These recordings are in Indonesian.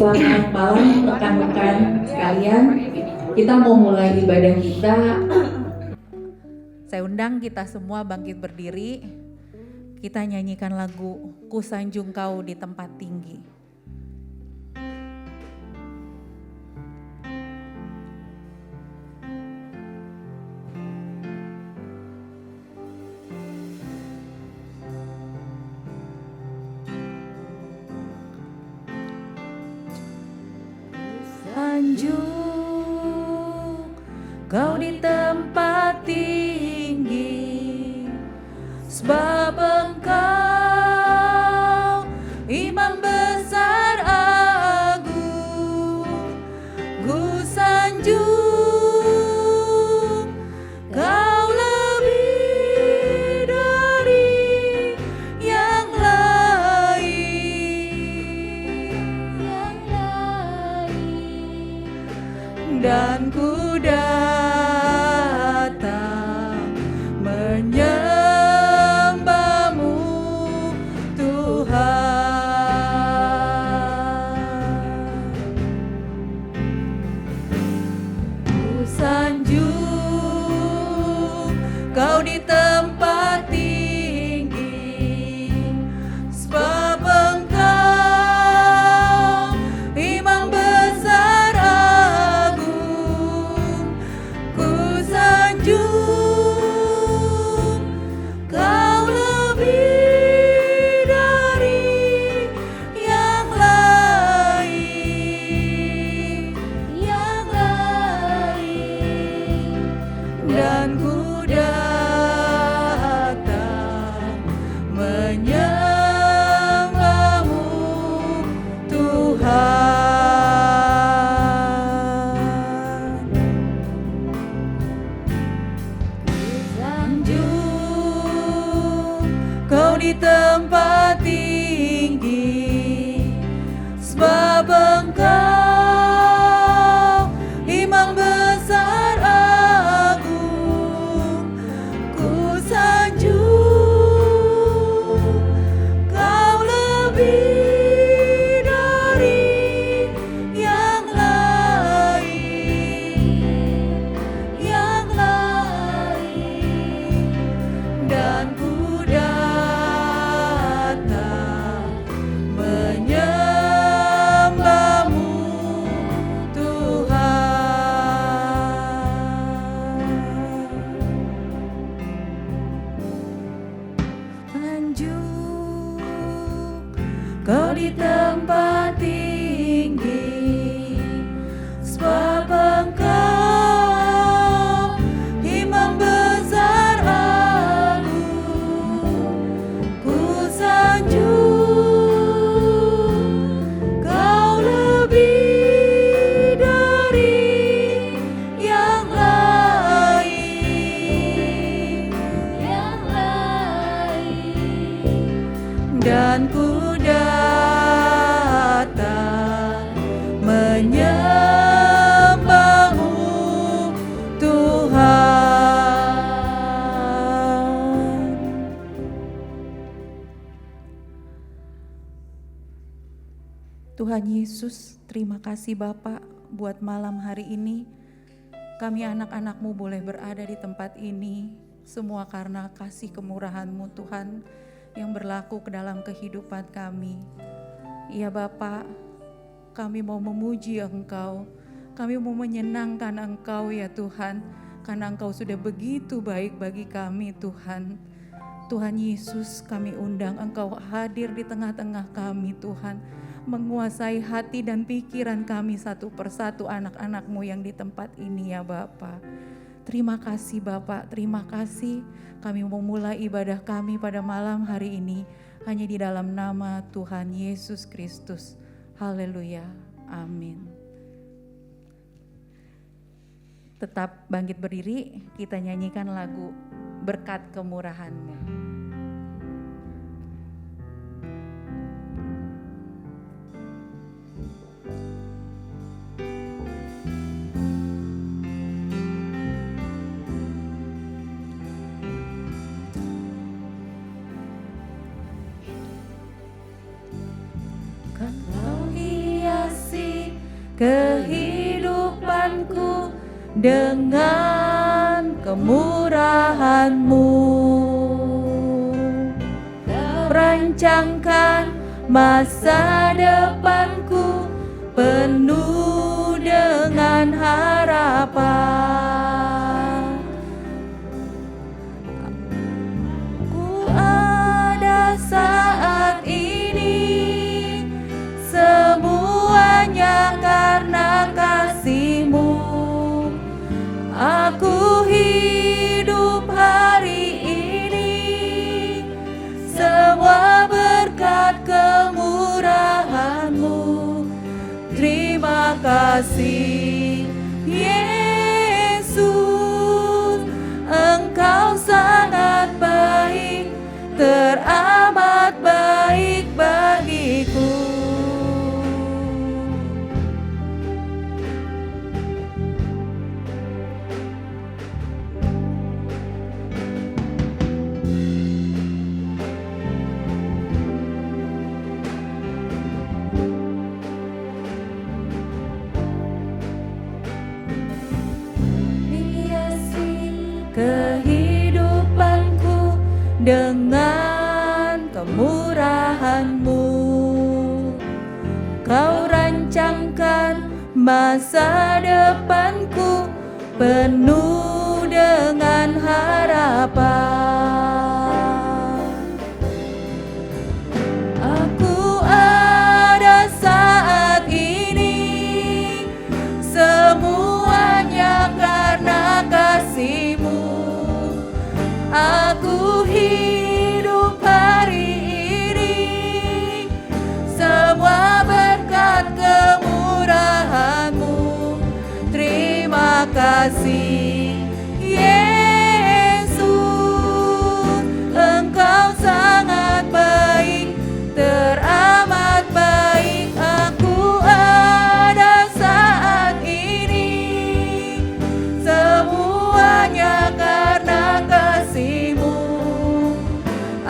Selamat malam rekan-rekan sekalian. Kita mau mulai ibadah kita. Saya undang kita semua bangkit berdiri. Kita nyanyikan lagu Ku Sanjung Kau di Tempat Tinggi. Sanjung Kau di tempat tinggi, sebab Engkau Imam besar agung. Ku sanjung Kau lebih dari yang lain, dan ku datang menyembahmu Tuhan. Ku sanjung Kau di tempat tinggi, sebab Engkau Imam besar agung. Ku sanjung Kau lebih dari yang lain, dan ku datang menyembahmu Tuhan. Sanjung Kau di tempat tinggi, sebab Engkau Imam besar agung. Ku sanjung Kau lebih dari yang lain, dan ku datang menyembahmu Tuhan. Sanjung Kau di tempat tinggi, sebab Engkau Imam besar agung. Ku sanjung Kau lebih dari yang lain, dan ku datang menyembahmu Tuhan. Tuhan Yesus, terima kasih Bapa buat malam hari ini. Kami anak-anak-Mu boleh berada di tempat ini, semua karena kasih kemurahan-Mu Tuhan yang berlaku ke dalam kehidupan kami. Ya Bapa, kami mau memuji Engkau, kami mau menyenangkan Engkau ya Tuhan, karena Engkau sudah begitu baik bagi kami Tuhan. Tuhan Yesus, kami undang Engkau hadir di tengah-tengah kami Tuhan, menguasai hati dan pikiran kami satu persatu anak-anak-Mu yang di tempat ini ya Bapa. Terima kasih Bapak, terima kasih. Kami memulai ibadah kami pada malam hari ini hanya di dalam nama Tuhan Yesus Kristus. Haleluya, amin. Tetap bangkit berdiri, kita nyanyikan lagu Berkat Kemurahan-Mu. Kau hiasi kehidupanku dengan kemurahan-Mu. Rancangkan masa depanku penuh dengan harapan. Ku ada saat ini, semuanya karena kasih-Mu. Aku hidup hari ini, semua berkat kemurahan-Mu. Terima kasih Yesus, Engkau sangat baik, teramat baik bagiku. Kehidupanku dengan kemurahan-Mu. Kau rancangkan masa depanku penuh dengan harapan. Aku ada saat ini, semuanya karena kasih-Mu. Aku hidup hari ini, semua berkat kemurahan-Mu. Terima kasih Yesus, Engkau sangat baik, teramat baik. Aku ada saat ini, semuanya karena kasih-Mu.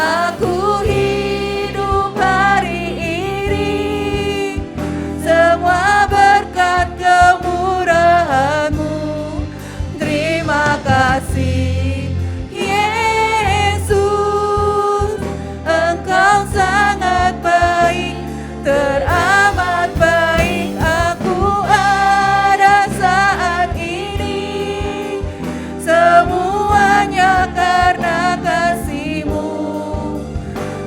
Aku hidup hari ini, semua berkat kemurahan-Mu. Terima kasih Yesus, Engkau sangat baik, teramat baik. Aku ada saat ini, semuanya karena kasih-Mu.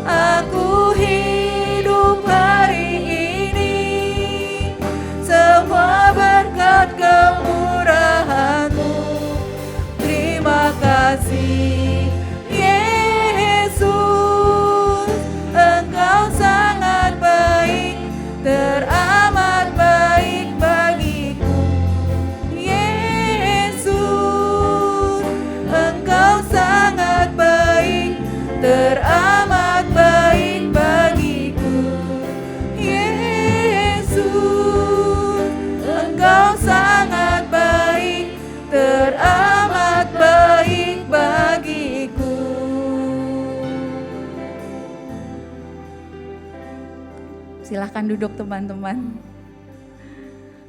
Aku hidup hari ini, semua berkat kemurahan-Mu. Terima kasih Yesus, Engkau sangat baik, teramat baik bagiku. Yesus, Engkau sangat baik, teramat baik bagiku. Yesus, Engkau sangat baik, teramat baik bagiku. Silahkan duduk teman-teman.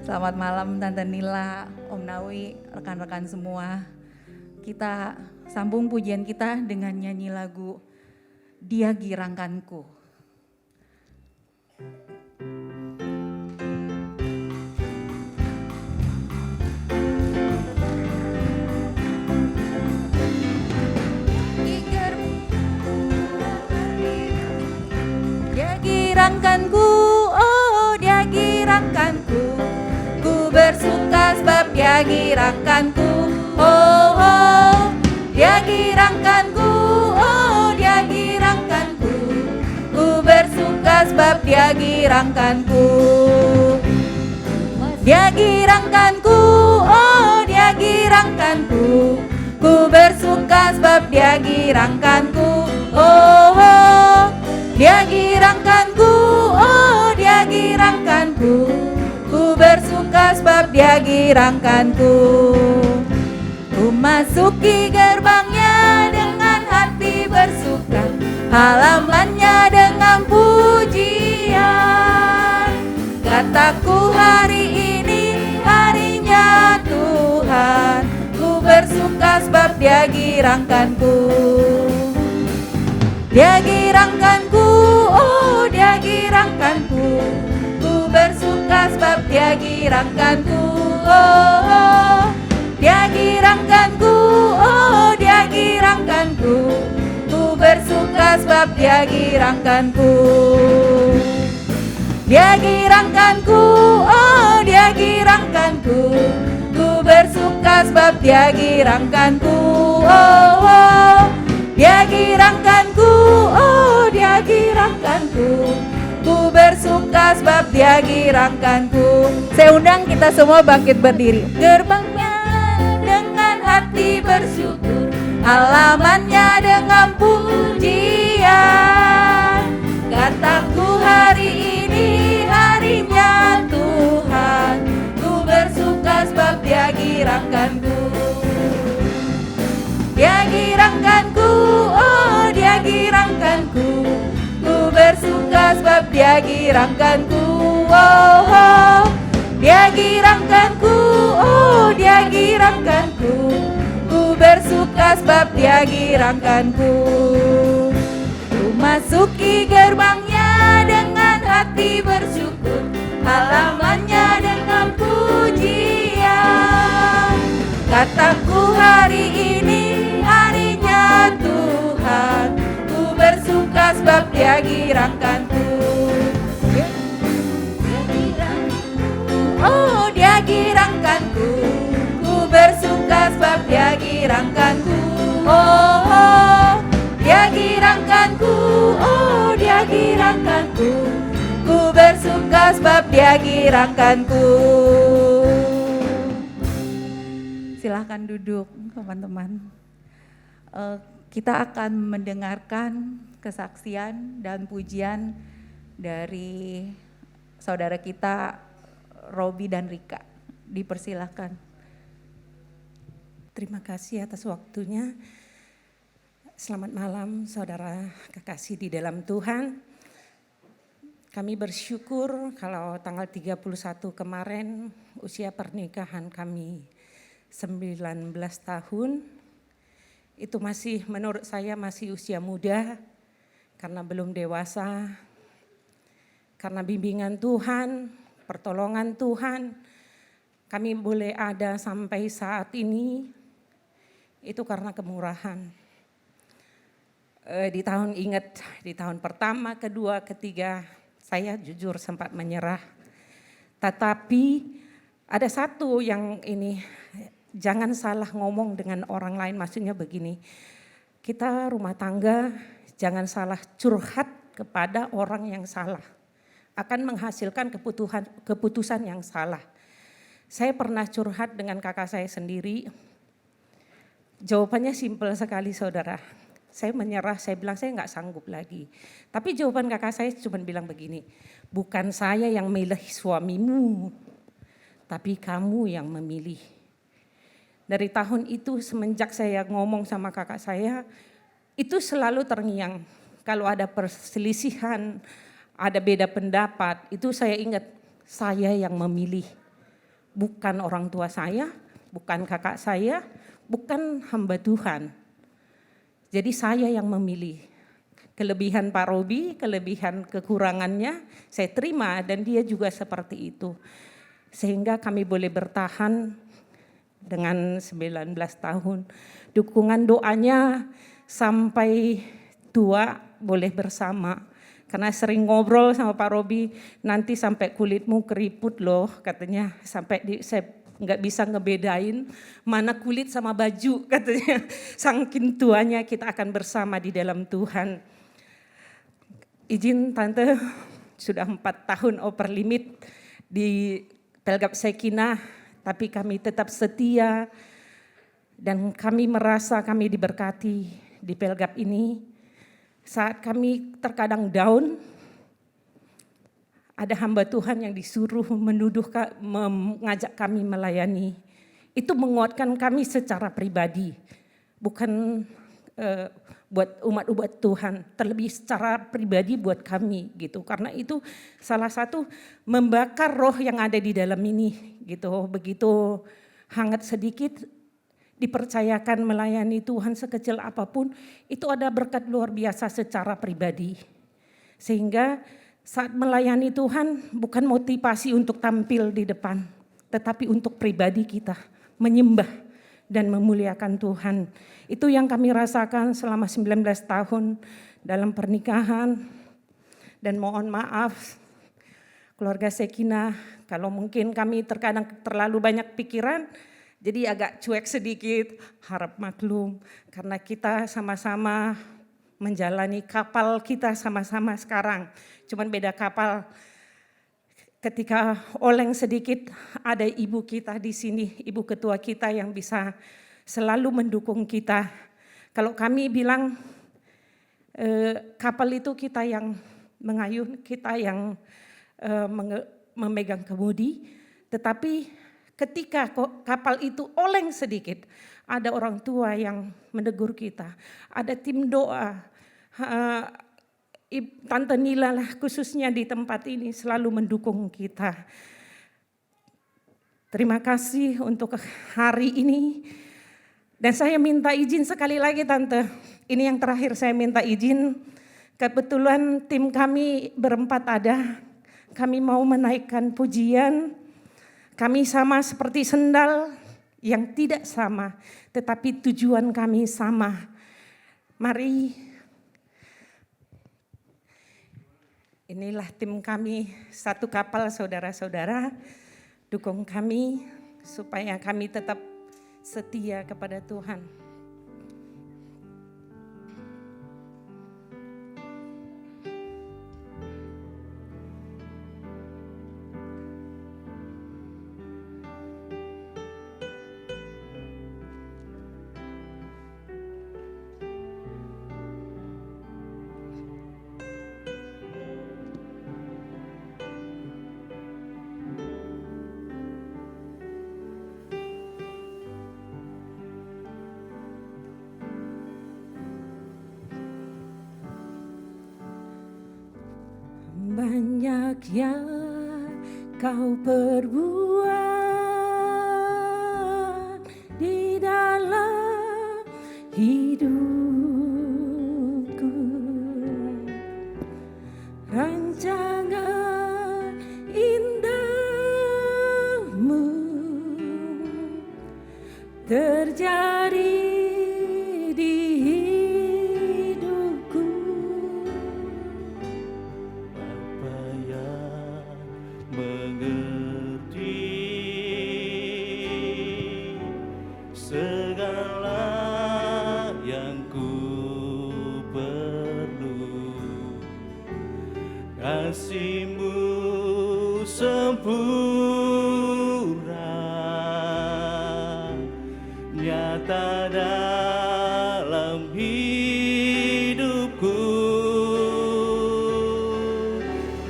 Selamat malam Tante Nila, Om Nawi, rekan-rekan semua. Kita sambung pujian kita dengan nyanyi lagu Dia Girangkanku. Dia girangkanku, oh Dia girangkanku. Ku bersuka sebab Dia girangkanku, oh oh. Dia girangkanku, oh Dia girangkanku. Ku bersuka sebab Dia girangkanku. Dia girangkanku, oh Dia girangkanku. Ku bersuka sebab Dia girangkanku, oh oh. Dia girangkanku, oh Dia girangkanku. Ku bersuka sebab Dia girangkanku. Ku masuki gerbangnya dengan hati bersuka, halamannya dengan pujian. Kataku hari ini dia girangkanku. Dia girangkanku, oh dia girangkanku. Ku bersuka sebab dia girangkanku, oh, oh. Dia girangkanku, oh dia girangkanku. Ku bersuka sebab dia girangkanku. Dia girangkanku, oh dia girangkanku. Ku bersuka sebab dia girangkanku, oh, oh. Dia girangkanku, oh dia girangkanku. Ku bersuka sebab dia girangkanku. Saya undang kita semua bangkit berdiri. Gerbangnya dengan hati bersyukur, halamannya dengan pujian. Kataku hari ini harinya Tuhan. Ku bersuka sebab dia girangkanku. Dia girangkanku, oh dia girangkanku. Ku bersuka sebab dia girangkanku, oh, oh. Dia girangkanku, oh dia girangkanku. Ku bersuka sebab dia girangkanku. Ku masuki gerbangnya dengan hati bersyukur, halamannya dengan pujian. Kataku hari ini harinya Tuhan. Ku bersuka sebab dia girangkanku. Oh dia girangkanku. Ku bersuka sebab dia girangkanku, oh, oh. Dia girangkanku, oh dia girangkanku. Ku bersuka sebab dia girangkanku. Silahkan duduk teman-teman. Kita akan mendengarkan kesaksian dan pujian dari saudara kita Robi dan Rika. Dipersilahkan. Terima kasih atas waktunya. Selamat malam saudara kekasih di dalam Tuhan. Kami bersyukur kalau tanggal 31 kemarin usia pernikahan kami 19 tahun. Itu masih menurut saya masih usia muda karena belum dewasa. Karena bimbingan Tuhan, pertolongan Tuhan, kami boleh ada sampai saat ini. Itu karena kemurahan. Di tahun pertama, kedua, ketiga, saya jujur sempat menyerah. Tetapi ada satu yang ini, jangan salah ngomong dengan orang lain, maksudnya begini. Kita rumah tangga, jangan salah curhat kepada orang yang salah. Akan menghasilkan keputusan yang salah. Saya pernah curhat dengan kakak saya sendiri. Jawabannya simpel sekali saudara. Saya menyerah, saya bilang saya nggak sanggup lagi. Tapi jawaban kakak saya cuma bilang begini, bukan saya yang memilih suamimu, tapi kamu yang memilih. Dari tahun itu semenjak saya ngomong sama kakak saya, itu selalu terngiang. Kalau ada perselisihan, ada beda pendapat, itu saya ingat saya yang memilih. Bukan orang tua saya, bukan kakak saya, bukan hamba Tuhan. Jadi saya yang memilih. Kelebihan Pak Robi, kelebihan kekurangannya saya terima dan dia juga seperti itu. Sehingga kami boleh bertahan dengan 19 tahun. Dukungan doanya sampai tua boleh bersama. Karena sering ngobrol sama Pak Robi, nanti sampai kulitmu keriput loh katanya. Sampai saya nggak bisa ngebedain mana kulit sama baju katanya. Saking tuanya kita akan bersama di dalam Tuhan. Izin Tante, sudah 4 tahun over limit di Pelgap Sekinah, tapi kami tetap setia dan kami merasa kami diberkati di Pelgap ini. Saat kami terkadang down, ada hamba Tuhan yang disuruh mengajak kami melayani. Itu menguatkan kami secara pribadi, bukan buat umat Tuhan, terlebih secara pribadi buat kami gitu. Karena itu salah satu membakar roh yang ada di dalam ini gitu. Begitu hangat sedikit dipercayakan melayani Tuhan sekecil apapun, itu ada berkat luar biasa secara pribadi. Sehingga saat melayani Tuhan bukan motivasi untuk tampil di depan, tetapi untuk pribadi kita menyembah dan memuliakan Tuhan. Itu yang kami rasakan selama 19 tahun dalam pernikahan. Dan mohon maaf keluarga Shekinah, kalau mungkin kami terkadang terlalu banyak pikiran, jadi agak cuek sedikit, harap maklum. Karena kita sama-sama menjalani kapal kita sama-sama sekarang. Cuman beda kapal. Ketika oleng sedikit, ada ibu kita di sini, ibu ketua kita yang bisa selalu mendukung kita. Kalau kami bilang kapal itu kita yang mengayun, kita yang memegang kemudi, tetapi ketika kapal itu oleng sedikit, ada orang tua yang menegur kita, ada tim doa, Tante Nila lah khususnya di tempat ini selalu mendukung kita. Terima kasih untuk hari ini. Dan saya minta izin sekali lagi Tante, ini yang terakhir saya minta izin. Kebetulan tim kami berempat ada, kami mau menaikkan pujian. Kami sama seperti sendal yang tidak sama, tetapi tujuan kami sama. Mari. Inilah tim kami, satu kapal saudara-saudara, dukung kami supaya kami tetap setia kepada Tuhan. Banyak yang kau perbuat di dalam hidupku, rancangan indahmu terjadi di hidupku. Bapa yang mengerti segala yang ku perlu, kasih-Mu sempurna nyata dalam hidupku.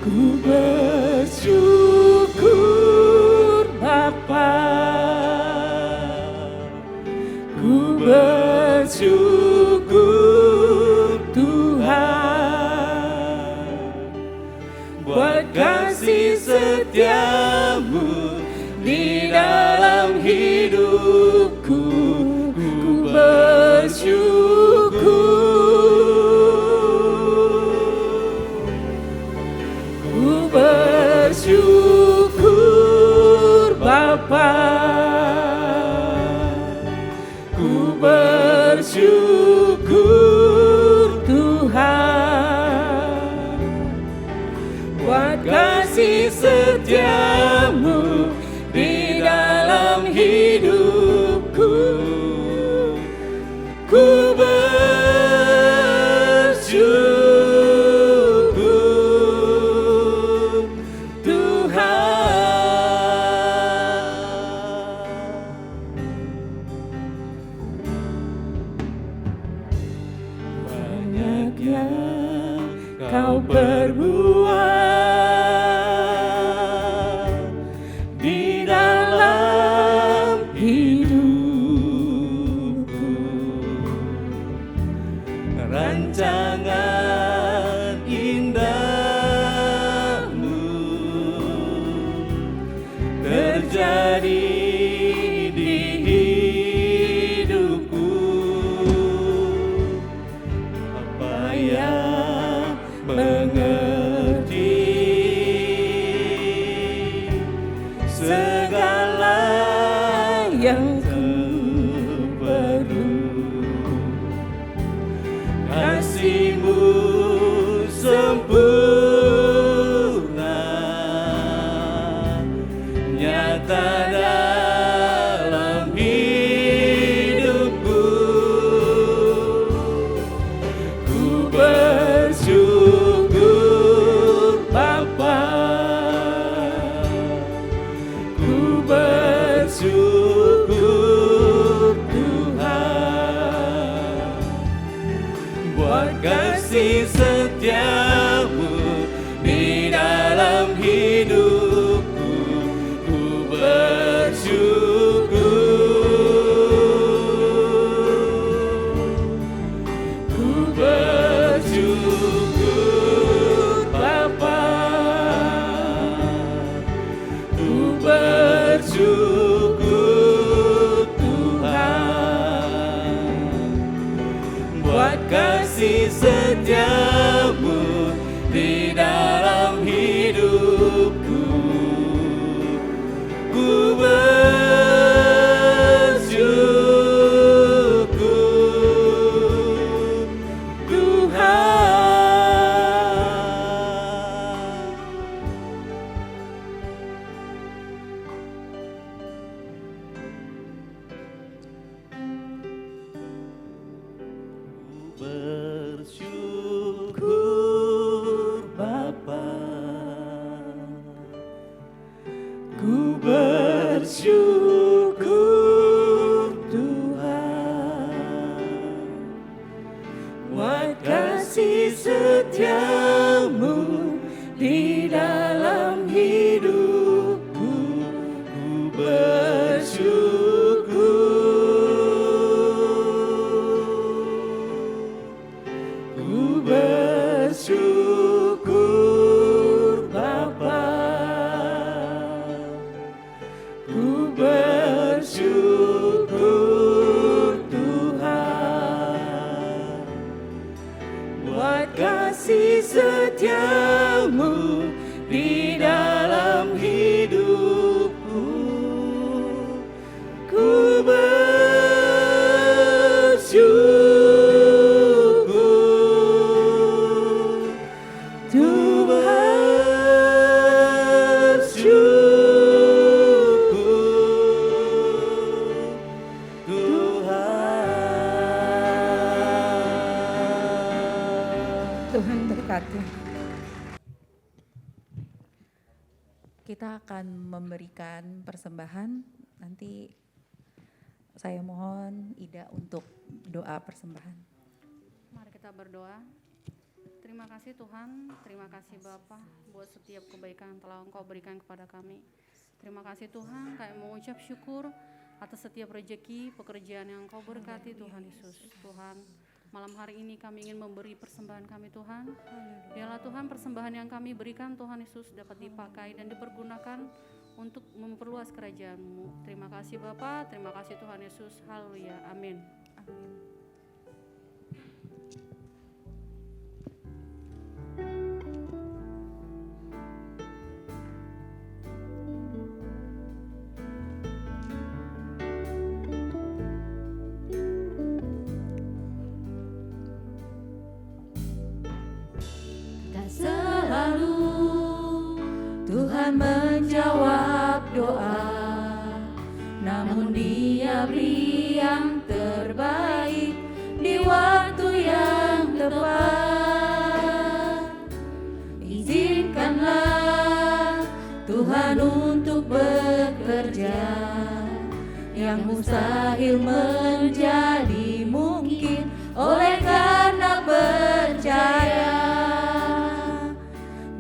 Ku bersyukur Bapa, ku bersyukur Tuhan, buat kasih setiamu di dalam hidupku. Ku bersyukur Bapa, ku bersyukur Tuhan, buat kasih setiamu di dalam hidupku. Ku bersyukur Tuhan. Banyak yang kau perbuat di dalam hidupku, rancangan indahmu terjadi di mengerti segala yang ku perlu. Kasih-Mu sempurna, nyata dalam hidupku. Ku bersyukur Bapa, ku bersyukur Tuhan, buat kasih setia-Mu di dalam hidupku. Ku bersyukur, ku bersyukur Bapa, ku bersyukur Tuhan, buat kasih setia-Mu di dalam hidupku. Ku bersyukur Tuhan. Ku bersyukur Bapa, ku bersyukur Tuhan, buat kasih setia-Mu di dalam hidupku. Ku bersyukur, ku bersyukur Bapa, ku bersyukur Tuhan, buat kasih setia-Mu di dalam hidupku. Ku bersyukur, bersyukur Tuhan. Tuhan berkati. Kita akan memberikan persembahan. Nanti saya mohon Ida untuk doa persembahan. Mari kita berdoa. Terima kasih Tuhan, terima kasih Bapa buat setiap kebaikan yang telah Engkau berikan kepada kami. Terima kasih Tuhan, kami mengucap syukur atas setiap rejeki, pekerjaan yang Engkau berkati Tuhan Yesus. Tuhan, malam hari ini kami ingin memberi persembahan kami Tuhan. Biarlah Tuhan persembahan yang kami berikan Tuhan Yesus dapat dipakai dan dipergunakan untuk memperluas kerajaan-Mu. Terima kasih Bapa, terima kasih Tuhan Yesus. Haleluya, amin. Amin. Tak selalu Tuhan menjawab doa, namun Dia beri yang terbaik di waktu yang tepat. Izinkanlah Tuhan untuk bekerja, yang mustahil menjadi mungkin oleh karena percaya.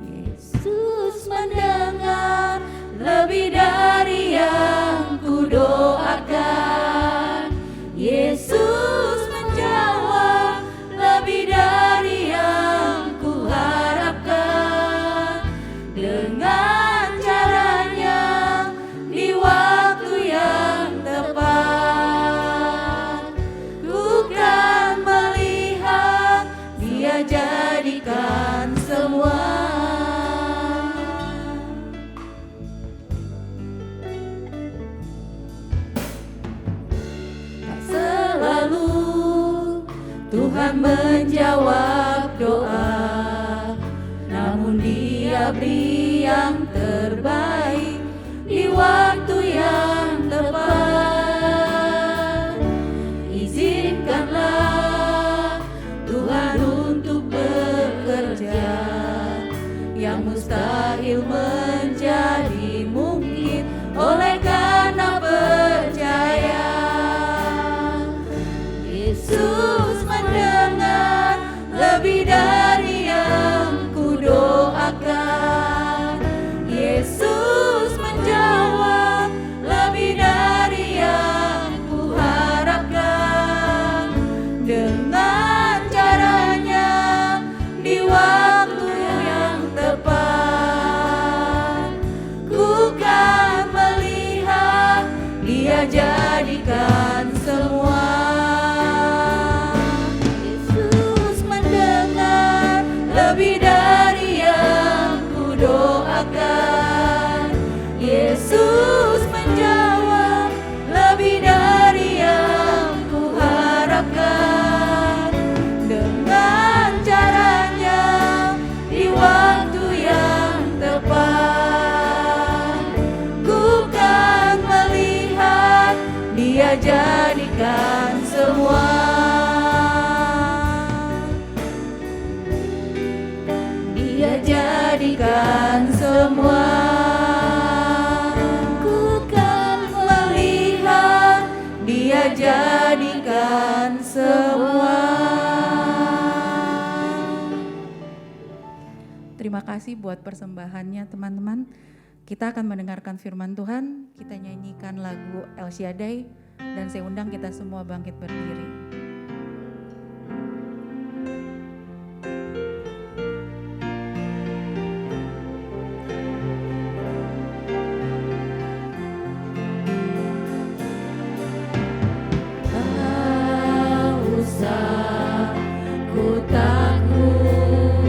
Yesus mendengar lebih dari yang kudoakan. Yesus menjawab lebih dari yang kuharapkan. Dengan caranya di waktu yang tepat, ku kan melihat Dia jadi namun Dia beri yang terbaik di waktu yang tepat. Izinkanlah Tuhan untuk bekerja, yang mustahil menjadi mungkin oleh karena percaya. Yesus mendengar lebih dari yang kudoakan. Yesus menjawab lebih dari yang kuharapkan. Dengan caranya di waktu yang tepat, ku kan melihat Dia jadikan semua. Yesus mendengar lebih dari yang kudoakan. Yesus menjawab lebih dari yang kuharapkan. Dengan caranya di waktu yang tepat, ku kan melihat Dia jadikan semua. Dia jadikan semua. Ku kan melihat Dia jadikan semua. Terima kasih buat persembahannya teman-teman. Kita akan mendengarkan firman Tuhan, kita nyanyikan lagu El Shaddai, dan saya undang kita semua bangkit berdiri. Tak usah ku takut,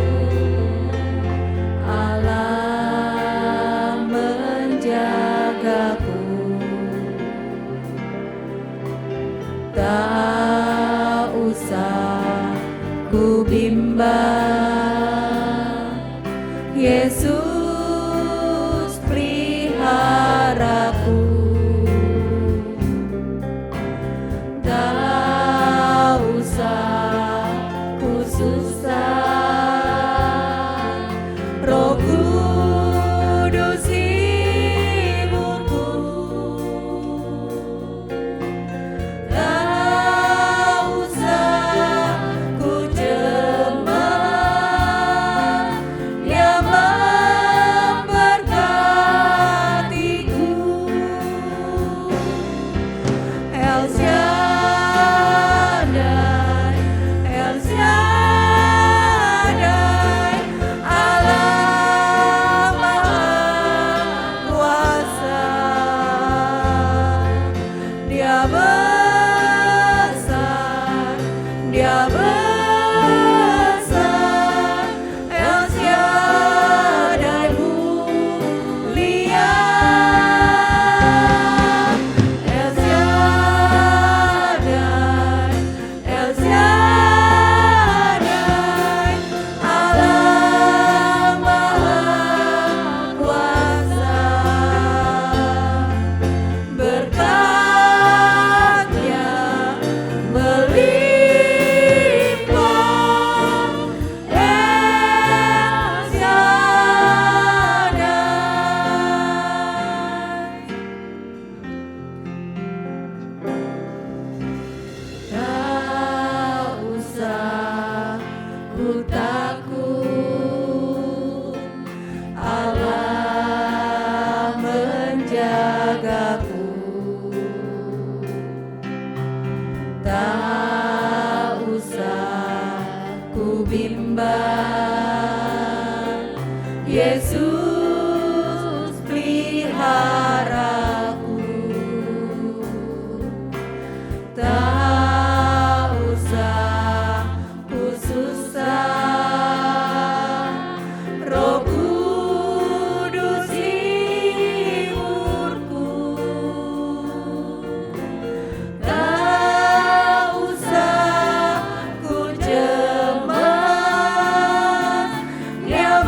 Allah menjagaku. Tak usah ku bimbang, Yesus peliharaku. Tak usah ku susah, Roh Kudus hiburku. Tak usah ku cemas, Dia memberkatiku. El Shaddai, El Shaddai, Allah Maha Kuasa. Dia besar, Dia besar, El Shaddai mulia. El Shaddai, El Shaddai, Allah Maha Kuasa. Berkat-Nya melimpah, El Shaddai. Tak usah ku takut, Allah menjagaku. Tak usah ku bimbang, Yesus peliharaku. Tak usah ku susah, Roh Kudus hiburku. Tak usah ku cemas, Dia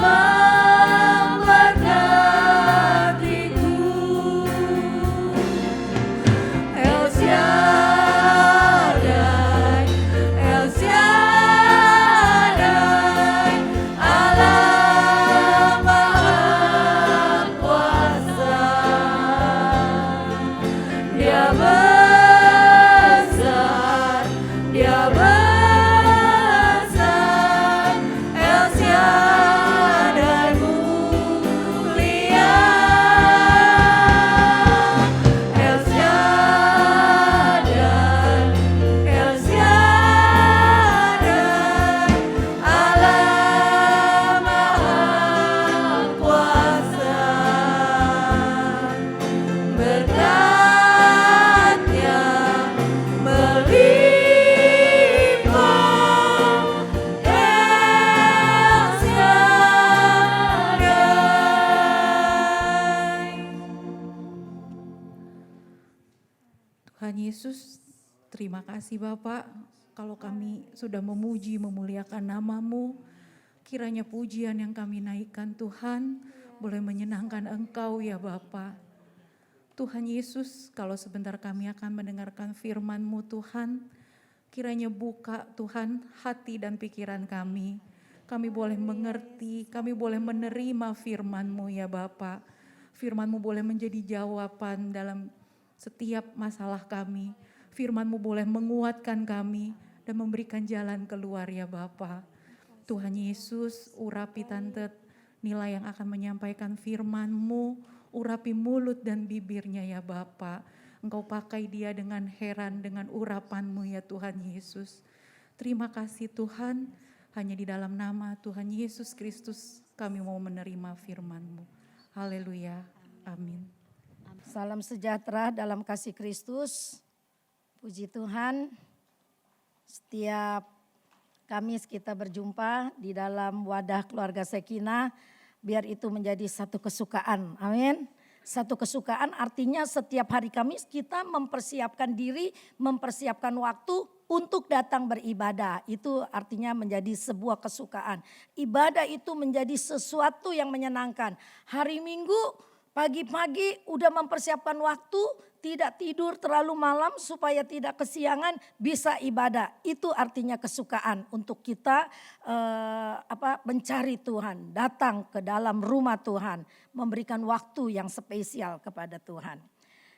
Yesus, terima kasih Bapak kalau kami sudah memuji memuliakan nama-Mu. Kiranya pujian yang kami naikkan Tuhan boleh menyenangkan Engkau ya Bapak. Tuhan Yesus, kalau sebentar kami akan mendengarkan firman-Mu Tuhan, kiranya buka Tuhan hati dan pikiran kami. Kami boleh mengerti, kami boleh menerima firman-Mu ya Bapak. Firman-Mu boleh menjadi jawaban dalam setiap masalah kami. Firman-Mu boleh menguatkan kami dan memberikan jalan keluar ya Bapa. Tuhan Yesus, urapi Tante Nila yang akan menyampaikan firman-Mu, urapi mulut dan bibirnya ya Bapa. Engkau pakai dia dengan heran dengan urapan-Mu ya Tuhan Yesus. Terima kasih Tuhan, hanya di dalam nama Tuhan Yesus Kristus kami mau menerima firman-Mu. Haleluya, amin. Salam sejahtera dalam kasih Kristus. Puji Tuhan, setiap Kamis kita berjumpa di dalam wadah keluarga Sekinah, biar itu menjadi satu kesukaan. Amin. Satu kesukaan artinya setiap hari Kamis kita mempersiapkan diri, mempersiapkan waktu untuk datang beribadah. Itu artinya menjadi sebuah kesukaan. Ibadah itu menjadi sesuatu yang menyenangkan. Hari Minggu pagi-pagi udah mempersiapkan waktu, tidak tidur terlalu malam supaya tidak kesiangan, bisa ibadah. Itu artinya kesukaan untuk kita mencari Tuhan, datang ke dalam rumah Tuhan, memberikan waktu yang spesial kepada Tuhan.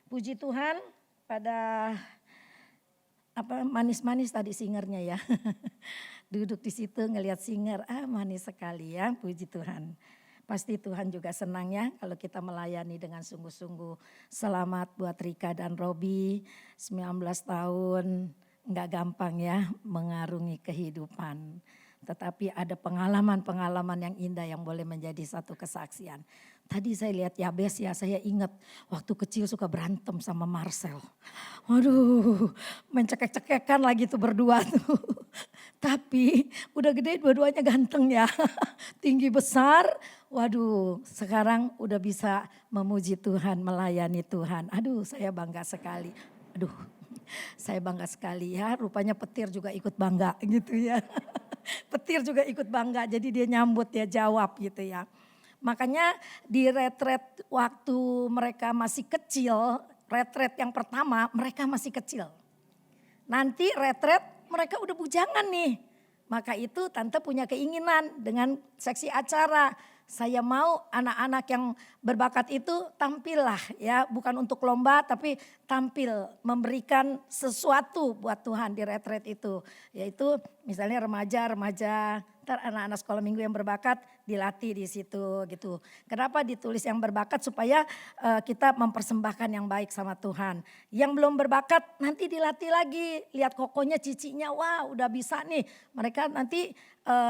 Puji Tuhan, pada manis-manis tadi singernya ya. Duduk di situ ngelihat singer, manis sekali ya, puji Tuhan. Pasti Tuhan juga senang ya kalau kita melayani dengan sungguh-sungguh. Selamat buat Rika dan Robi, 19 tahun, enggak gampang ya mengarungi kehidupan. Tetapi ada pengalaman-pengalaman yang indah yang boleh menjadi satu kesaksian. Tadi saya lihat Yabes ya, saya ingat waktu kecil suka berantem sama Marcel. Waduh, mencekek-cekekan lagi tuh berdua tuh. Tapi udah gede dua-duanya ganteng ya, tinggi besar. Waduh, sekarang udah bisa memuji Tuhan, melayani Tuhan. Aduh, saya bangga sekali. Aduh, saya bangga sekali ya. Rupanya petir juga ikut bangga gitu ya. Petir juga ikut bangga, jadi dia nyambut, dia jawab gitu ya. Makanya di retret waktu mereka masih kecil, retret yang pertama mereka masih kecil. Nanti retret mereka udah bujangan nih. Maka itu Tante punya keinginan dengan seksi acara. Saya mau anak-anak yang berbakat itu tampillah ya, bukan untuk lomba tapi tampil memberikan sesuatu buat Tuhan di retret itu. Yaitu misalnya remaja-remaja, ntar anak-anak sekolah minggu yang berbakat dilatih di situ gitu. Kenapa ditulis yang berbakat? Supaya kita mempersembahkan yang baik sama Tuhan. Yang belum berbakat nanti dilatih lagi, lihat kokonya cicinya, wah udah bisa nih. Mereka nanti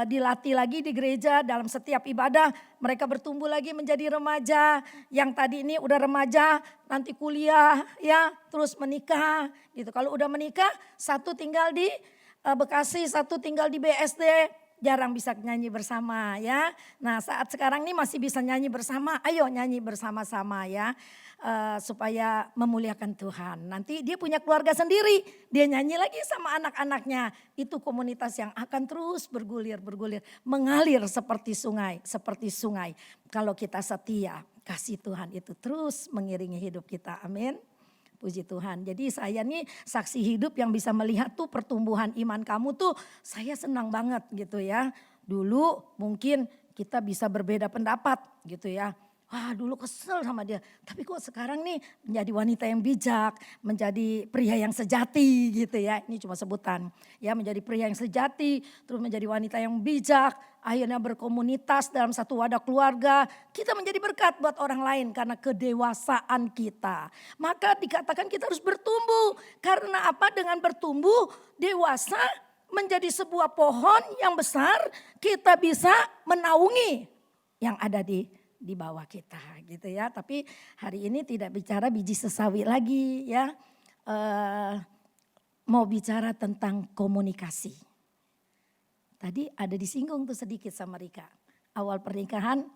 dilatih lagi di gereja dalam setiap ibadah, mereka bertumbuh lagi menjadi remaja. Yang tadi ini udah remaja, nanti kuliah ya, terus menikah gitu. Kalau udah menikah, satu tinggal di Bekasi, satu tinggal di BSD, jarang bisa nyanyi bersama ya. Nah saat sekarang ini masih bisa nyanyi bersama, ayo nyanyi bersama-sama ya. Supaya memuliakan Tuhan. Nanti dia punya keluarga sendiri, dia nyanyi lagi sama anak-anaknya. Itu komunitas yang akan terus bergulir, mengalir seperti sungai. Kalau kita setia, kasih Tuhan itu terus mengiringi hidup kita, amin. Puji Tuhan. Jadi saya nih saksi hidup yang bisa melihat tuh pertumbuhan iman kamu tuh, saya senang banget gitu ya. Dulu mungkin kita bisa berbeda pendapat gitu ya. Wah dulu kesel sama dia, tapi kok sekarang nih menjadi wanita yang bijak, menjadi pria yang sejati gitu ya. Ini cuma sebutan ya, menjadi pria yang sejati, terus menjadi wanita yang bijak. Akhirnya berkomunitas dalam satu wadah keluarga, kita menjadi berkat buat orang lain karena kedewasaan kita. Maka dikatakan kita harus bertumbuh, karena apa? Dengan bertumbuh dewasa menjadi sebuah pohon yang besar, kita bisa menaungi yang ada di bawah kita gitu ya. Tapi hari ini tidak bicara biji sesawi lagi ya. Mau bicara tentang komunikasi. Tadi ada disinggung tuh sedikit sama Rika. Awal pernikahan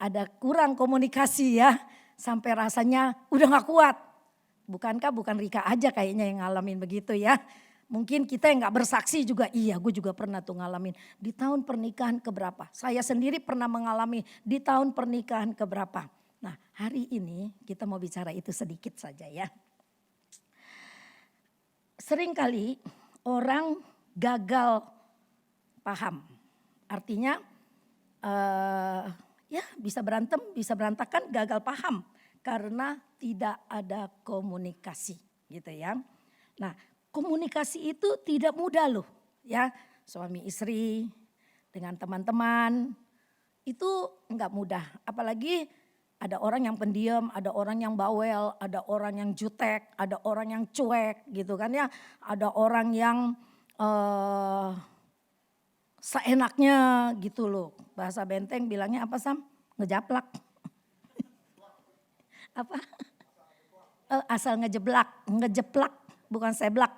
ada kurang komunikasi ya. Sampai rasanya udah gak kuat. Bukankah bukan Rika aja kayaknya yang ngalamin begitu ya. Mungkin kita yang gak bersaksi juga, iya gue juga pernah tuh ngalamin. Di tahun pernikahan keberapa? Saya sendiri pernah mengalami di tahun pernikahan keberapa. Nah hari ini kita mau bicara itu sedikit saja ya. Seringkali orang gagal paham. Artinya ya bisa berantem, bisa berantakan, gagal paham. Karena tidak ada komunikasi gitu ya. Nah komunikasi itu tidak mudah loh ya. Suami istri dengan teman-teman itu enggak mudah. Apalagi ada orang yang pendiam, ada orang yang bawel, ada orang yang jutek, ada orang yang cuek gitu kan ya. Ada orang yang seenaknya gitu loh. Bahasa Benteng bilangnya apa Sam? Ngejaplak. Apa? Asal ngejeplak. Bukan seblak,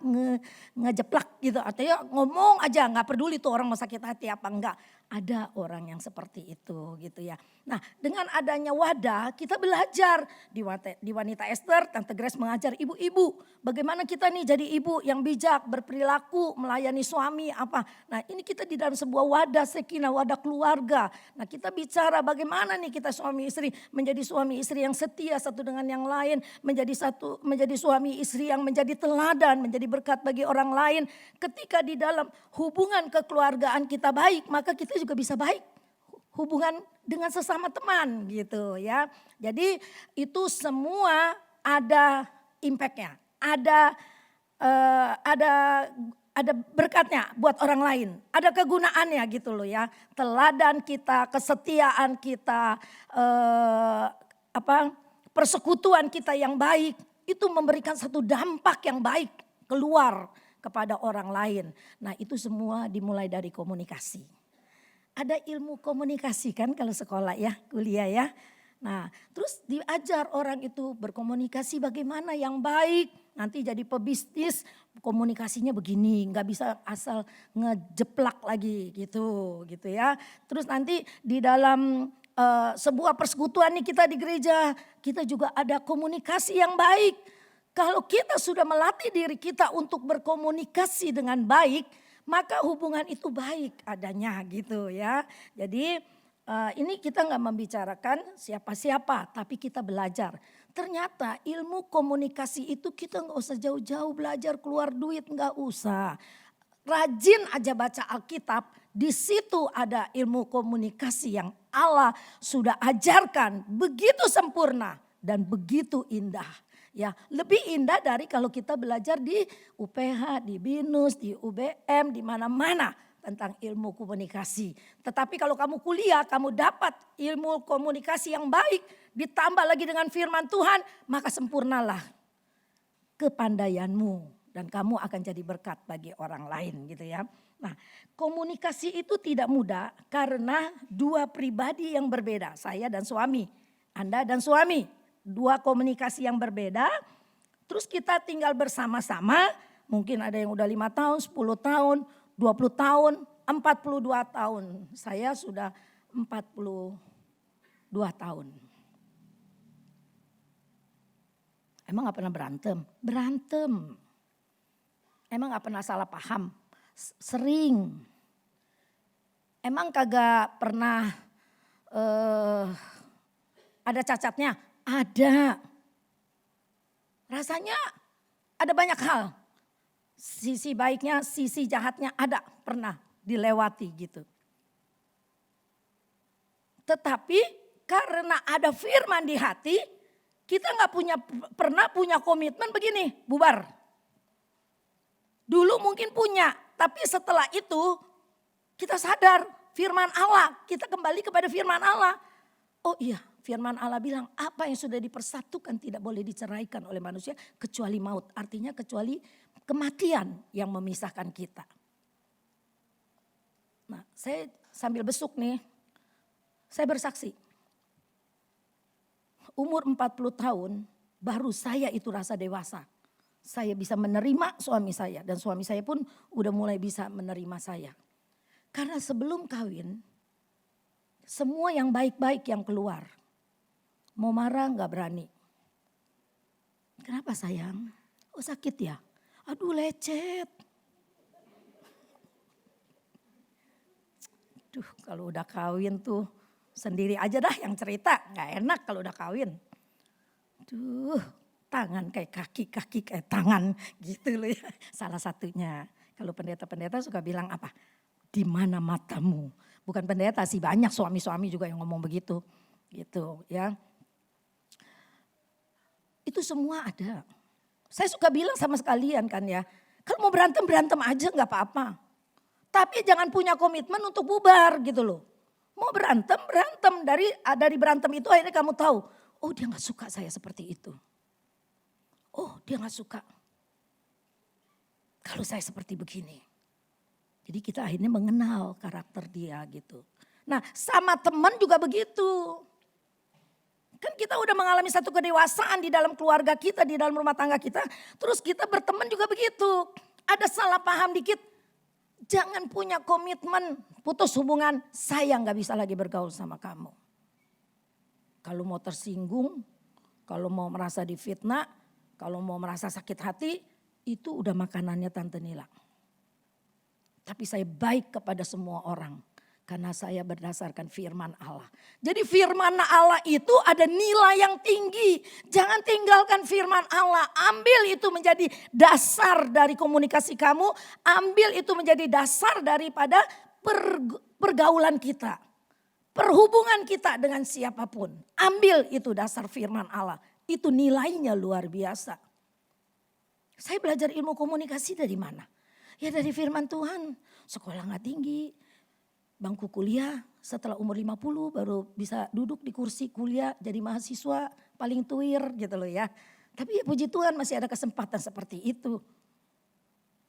ngejeplak gitu. Artinya ngomong aja, gak peduli tuh orang mau sakit hati apa enggak. Ada orang yang seperti itu gitu ya. Nah dengan adanya wadah kita belajar. Di Wanita Ester, Tante Grace mengajar ibu-ibu. Bagaimana kita nih jadi ibu yang bijak, berperilaku, melayani suami apa. Nah ini kita di dalam sebuah wadah sekinah, wadah keluarga. Nah kita bicara bagaimana nih kita suami istri. Menjadi suami istri yang setia satu dengan yang lain. Menjadi suami istri yang menjadi teladan, menjadi berkat bagi orang lain. Ketika di dalam hubungan kekeluargaan kita baik, maka kita juga bisa baik hubungan dengan sesama teman gitu ya. Jadi itu semua ada impactnya, ada berkatnya buat orang lain, ada kegunaannya gitu loh ya. Teladan kita, kesetiaan kita, persekutuan kita yang baik itu memberikan satu dampak yang baik keluar kepada orang lain. Nah itu semua dimulai dari komunikasi. Ada ilmu komunikasi kan kalau sekolah ya, kuliah ya. Nah terus diajar orang itu berkomunikasi bagaimana yang baik. Nanti jadi pebisnis komunikasinya begini, nggak bisa asal ngejeplak lagi gitu ya. Terus nanti di dalam sebuah persekutuan nih kita di gereja, kita juga ada komunikasi yang baik. Kalau kita sudah melatih diri kita untuk berkomunikasi dengan baik, maka hubungan itu baik adanya gitu ya. Jadi ini kita nggak membicarakan siapa-siapa, tapi kita belajar. Ternyata ilmu komunikasi itu kita nggak usah jauh-jauh belajar keluar duit, nggak usah. Rajin aja baca Alkitab, di situ ada ilmu komunikasi yang Allah sudah ajarkan begitu sempurna dan begitu indah. Ya, lebih indah dari kalau kita belajar di UPH, di BINUS, di UBM, di mana-mana tentang ilmu komunikasi. Tetapi kalau kamu kuliah, kamu dapat ilmu komunikasi yang baik, ditambah lagi dengan firman Tuhan, maka sempurnalah kepandaianmu dan kamu akan jadi berkat bagi orang lain gitu ya. Nah, komunikasi itu tidak mudah karena dua pribadi yang berbeda, saya dan suami, Anda dan suami. Dua komunikasi yang berbeda, terus kita tinggal bersama-sama, mungkin ada yang udah 5 tahun, 10 tahun, 20 tahun, 42 tahun. Saya sudah 42 tahun. Emang gak pernah berantem? Berantem. Emang gak pernah salah paham? Sering. Emang kagak pernah ada cacatnya? Ada. Rasanya ada banyak hal. Sisi baiknya, sisi jahatnya ada, pernah dilewati gitu. Tetapi karena ada firman di hati, kita gak pernah punya komitmen begini, bubar. Dulu mungkin punya, tapi setelah itu kita sadar firman Allah, kita kembali kepada firman Allah. Oh iya, firman Allah bilang apa yang sudah dipersatukan tidak boleh diceraikan oleh manusia kecuali maut. Artinya kecuali kematian yang memisahkan kita. Nah saya sambil besuk nih, saya bersaksi. Umur 40 tahun baru saya itu rasa dewasa. Saya bisa menerima suami saya dan suami saya pun udah mulai bisa menerima saya. Karena sebelum kawin semua yang baik-baik yang keluar. Mau marah gak berani. Kenapa sayang? Oh sakit ya? Aduh lecet. Duh kalau udah kawin tuh sendiri aja dah yang cerita. Gak enak kalau udah kawin. Duh tangan kayak kaki, kaki kayak tangan gitu loh ya. Salah satunya. Kalau pendeta-pendeta suka bilang apa? Di mana matamu? Bukan pendeta sih, banyak suami-suami juga yang ngomong begitu. Gitu ya. Itu semua ada. Saya suka bilang sama sekalian kan ya. Kalau mau berantem aja gak apa-apa. Tapi jangan punya komitmen untuk bubar gitu loh. Mau berantem. Dari berantem itu akhirnya kamu tahu. Oh dia gak suka saya seperti itu. Oh dia gak suka. Kalau saya seperti begini. Jadi kita akhirnya mengenal karakter dia gitu. Nah sama teman juga begitu. Kan kita udah mengalami satu kedewasaan di dalam keluarga kita, di dalam rumah tangga kita. Terus kita berteman juga begitu. Ada salah paham dikit. Jangan punya komitmen, putus hubungan. Saya gak bisa lagi bergaul sama kamu. Kalau mau tersinggung, kalau mau merasa difitnah, kalau mau merasa sakit hati. Itu udah makanannya Tante Nila. Tapi saya baik kepada semua orang. Karena saya berdasarkan firman Allah. Jadi firman Allah itu ada nilai yang tinggi. Jangan tinggalkan firman Allah. Ambil itu menjadi dasar dari komunikasi kamu. Ambil itu menjadi dasar daripada pergaulan kita. Perhubungan kita dengan siapapun. Ambil itu dasar firman Allah. Itu nilainya luar biasa. Saya belajar ilmu komunikasi dari mana? Ya dari firman Tuhan. Sekolah gak tinggi. Bangku kuliah setelah umur 50 baru bisa duduk di kursi kuliah jadi mahasiswa paling tuir gitu loh ya. Tapi ya puji Tuhan masih ada kesempatan seperti itu.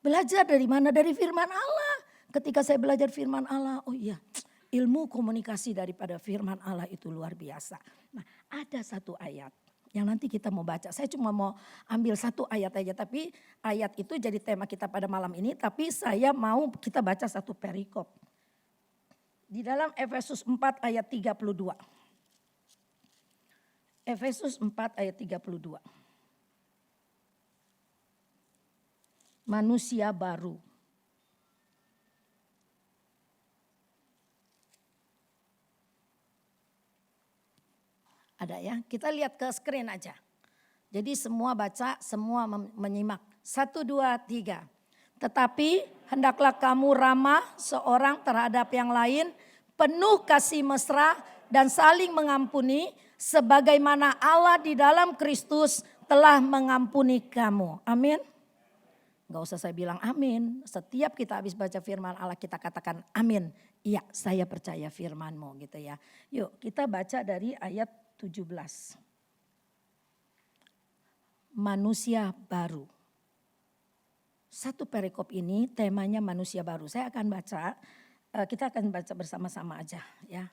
Belajar dari mana? Dari firman Allah. Ketika saya belajar firman Allah, oh iya ilmu komunikasi daripada firman Allah itu luar biasa. Nah ada satu ayat yang nanti kita mau baca. Saya cuma mau ambil satu ayat aja tapi ayat itu jadi tema kita pada malam ini. Tapi saya mau kita baca satu perikop. Di dalam Efesus 4 ayat 32. Efesus 4 ayat 32. Manusia baru. Ada ya, kita lihat ke screen aja. Jadi semua baca, semua menyimak. 1, 2, 3. Tetapi hendaklah kamu ramah seorang terhadap yang lain, penuh kasih mesra dan saling mengampuni, sebagaimana Allah di dalam Kristus telah mengampuni kamu. Amin. Gak usah saya bilang amin. Setiap kita habis baca firman Allah kita katakan amin. Iya saya percaya firman-Mu gitu ya. Yuk kita baca dari ayat 17. Manusia baru. Satu perikop ini temanya manusia baru. Saya akan baca, kita akan baca bersama-sama aja ya.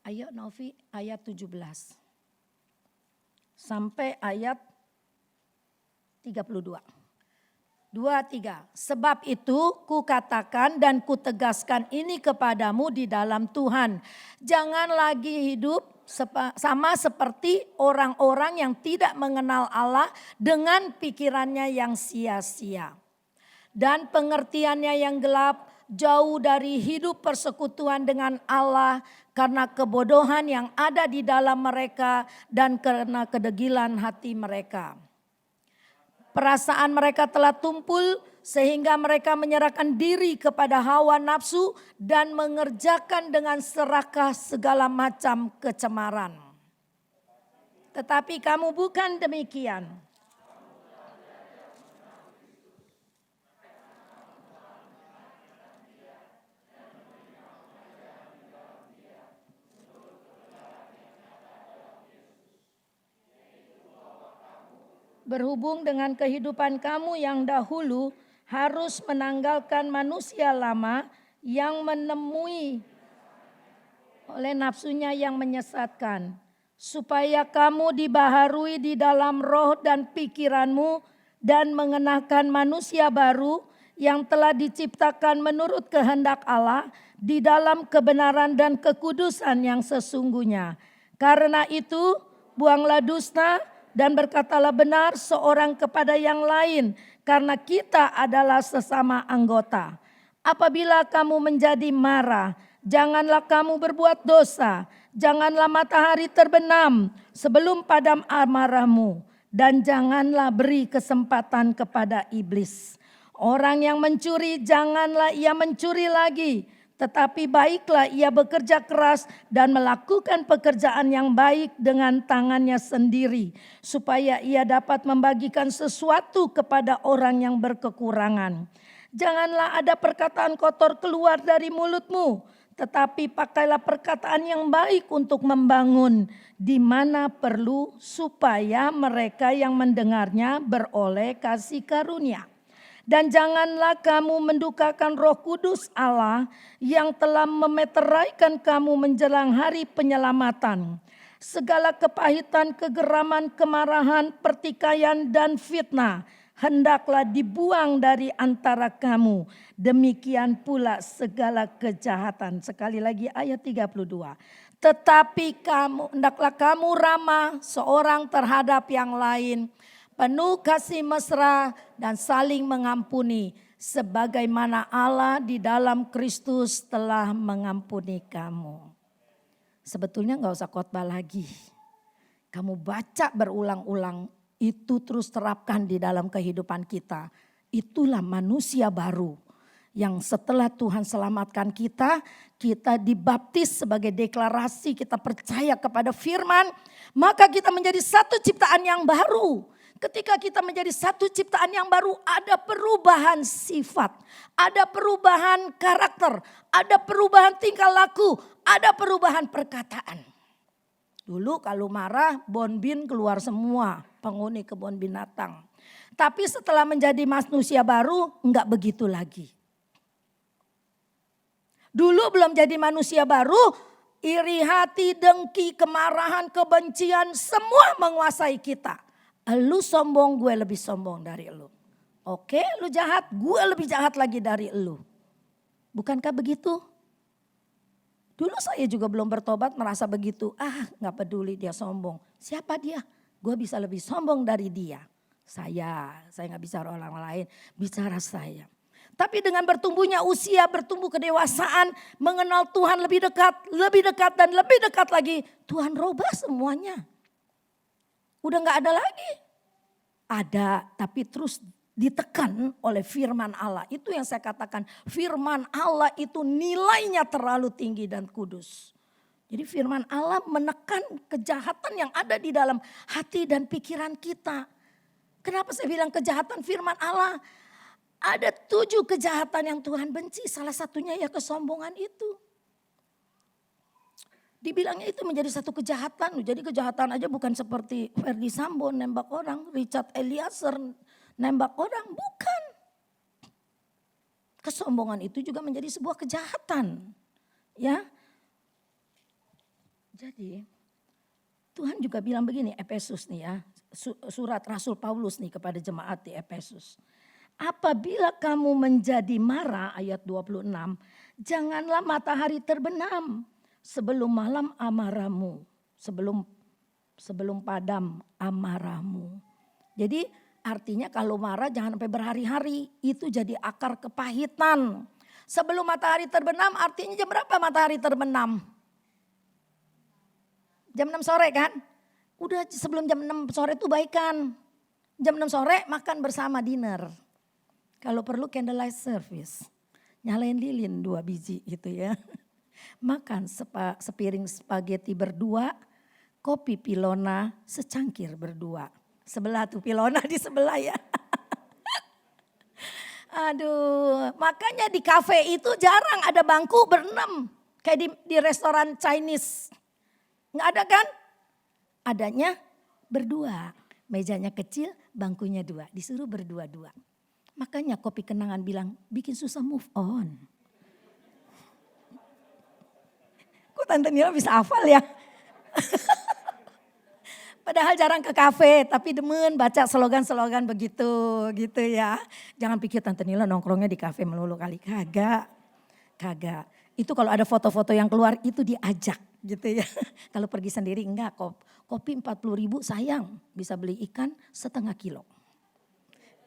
Ayo Novi ayat 17. Sampai ayat 32. 2, 3. Sebab itu kukatakan dan kutegaskan ini kepadamu di dalam Tuhan. Jangan lagi hidup sama seperti orang-orang yang tidak mengenal Allah dengan pikirannya yang sia-sia. Dan pengertiannya yang gelap, jauh dari hidup persekutuan dengan Allah karena kebodohan yang ada di dalam mereka dan karena kedegilan hati mereka. Perasaan mereka telah tumpul sehingga mereka menyerahkan diri kepada hawa nafsu dan mengerjakan dengan serakah segala macam kecemaran. Tetapi kamu bukan demikian. Berhubung dengan kehidupan kamu yang dahulu harus menanggalkan manusia lama yang menemui oleh nafsunya yang menyesatkan. Supaya kamu dibaharui di dalam roh dan pikiranmu dan mengenakan manusia baru yang telah diciptakan menurut kehendak Allah di dalam kebenaran dan kekudusan yang sesungguhnya. Karena itu buanglah dusta dan berkatalah benar seorang kepada yang lain, karena kita adalah sesama anggota. Apabila kamu menjadi marah, janganlah kamu berbuat dosa, janganlah matahari terbenam sebelum padam amarahmu, dan janganlah beri kesempatan kepada iblis. Orang yang mencuri, janganlah ia mencuri lagi, tetapi baiklah ia bekerja keras dan melakukan pekerjaan yang baik dengan tangannya sendiri, supaya ia dapat membagikan sesuatu kepada orang yang berkekurangan. Janganlah ada perkataan kotor keluar dari mulutmu, tetapi pakailah perkataan yang baik untuk membangun di mana perlu, supaya mereka yang mendengarnya beroleh kasih karunia. Dan janganlah kamu mendukakan Roh Kudus Allah yang telah memeteraikan kamu menjelang hari penyelamatan. Segala kepahitan, kegeraman, kemarahan, pertikaian, dan fitnah hendaklah dibuang dari antara kamu. Demikian pula segala kejahatan. Sekali lagi ayat 32. Tetapi hendaklah kamu ramah seorang terhadap yang lain, penuh kasih mesra dan saling mengampuni, sebagaimana Allah di dalam Kristus telah mengampuni kamu. Sebetulnya gak usah khotbah lagi. Kamu baca berulang-ulang, itu terus terapkan di dalam kehidupan kita. Itulah manusia baru yang setelah Tuhan selamatkan kita, kita dibaptis sebagai deklarasi, kita percaya kepada firman, maka kita menjadi satu ciptaan yang baru. Ketika kita menjadi satu ciptaan yang baru, ada perubahan sifat, ada perubahan karakter, ada perubahan tingkah laku, ada perubahan perkataan. Dulu kalau marah, bonbin keluar semua, penghuni kebun binatang. Tapi setelah menjadi manusia baru, enggak begitu lagi. Dulu belum jadi manusia baru, iri hati, dengki, kemarahan, kebencian, semua menguasai kita. Lu sombong, gue lebih sombong dari lu. Oke, lu jahat, gue lebih jahat lagi dari lu. Bukankah begitu? Dulu saya juga belum bertobat merasa begitu. Gak peduli dia sombong. Siapa dia? Gue bisa lebih sombong dari dia. Saya gak bicara orang lain, bicara saya. Tapi dengan bertumbuhnya usia, bertumbuh kedewasaan, mengenal Tuhan lebih dekat dan lebih dekat lagi. Tuhan rubah semuanya. Udah gak ada lagi. Ada, tapi terus ditekan oleh firman Allah. Itu yang saya katakan, firman Allah itu nilainya terlalu tinggi dan kudus. Jadi firman Allah menekan kejahatan yang ada di dalam hati dan pikiran kita. Kenapa saya bilang kejahatan firman Allah? Ada 7 kejahatan yang Tuhan benci, salah satunya ya kesombongan itu. Dibilangnya itu menjadi satu kejahatan. Jadi kejahatan aja bukan seperti Ferdi Sambo nembak orang, Richard Eliezer nembak orang, bukan. Kesombongan itu juga menjadi sebuah kejahatan. Ya. Jadi Tuhan juga bilang begini, Efesus nih ya, surat Rasul Paulus nih kepada jemaat di Efesus. Apabila kamu menjadi marah, ayat 26, janganlah matahari terbenam sebelum malam amarahmu, sebelum padam amarahmu. Jadi artinya kalau marah jangan sampai berhari-hari, itu jadi akar kepahitan. Sebelum matahari terbenam, artinya jam berapa matahari terbenam? Jam 6 sore kan? Udah sebelum jam 6 sore itu baikan. Jam 6 sore makan bersama dinner. Kalau perlu candlelight service. Nyalain lilin 2 biji gitu ya. Makan sepiring spaghetti berdua, kopi Pilona secangkir berdua. Sebelah tuh Pilona di sebelah ya. Aduh, makanya di kafe itu jarang ada bangku berenam. Kayak di restoran Chinese. Nggak ada kan? Adanya berdua. Mejanya kecil, bangkunya 2. Disuruh berdua-dua. Makanya kopi kenangan bilang, bikin susah move on. Kok Tante Nila bisa hafal ya? Padahal jarang ke kafe, tapi demen baca slogan-slogan begitu gitu ya. Jangan pikir Tante Nila nongkrongnya di kafe melulu kali. Kagak. Itu kalau ada foto-foto yang keluar itu diajak gitu ya. Kalau pergi sendiri enggak, kopi 40.000 sayang, bisa beli ikan setengah kilo.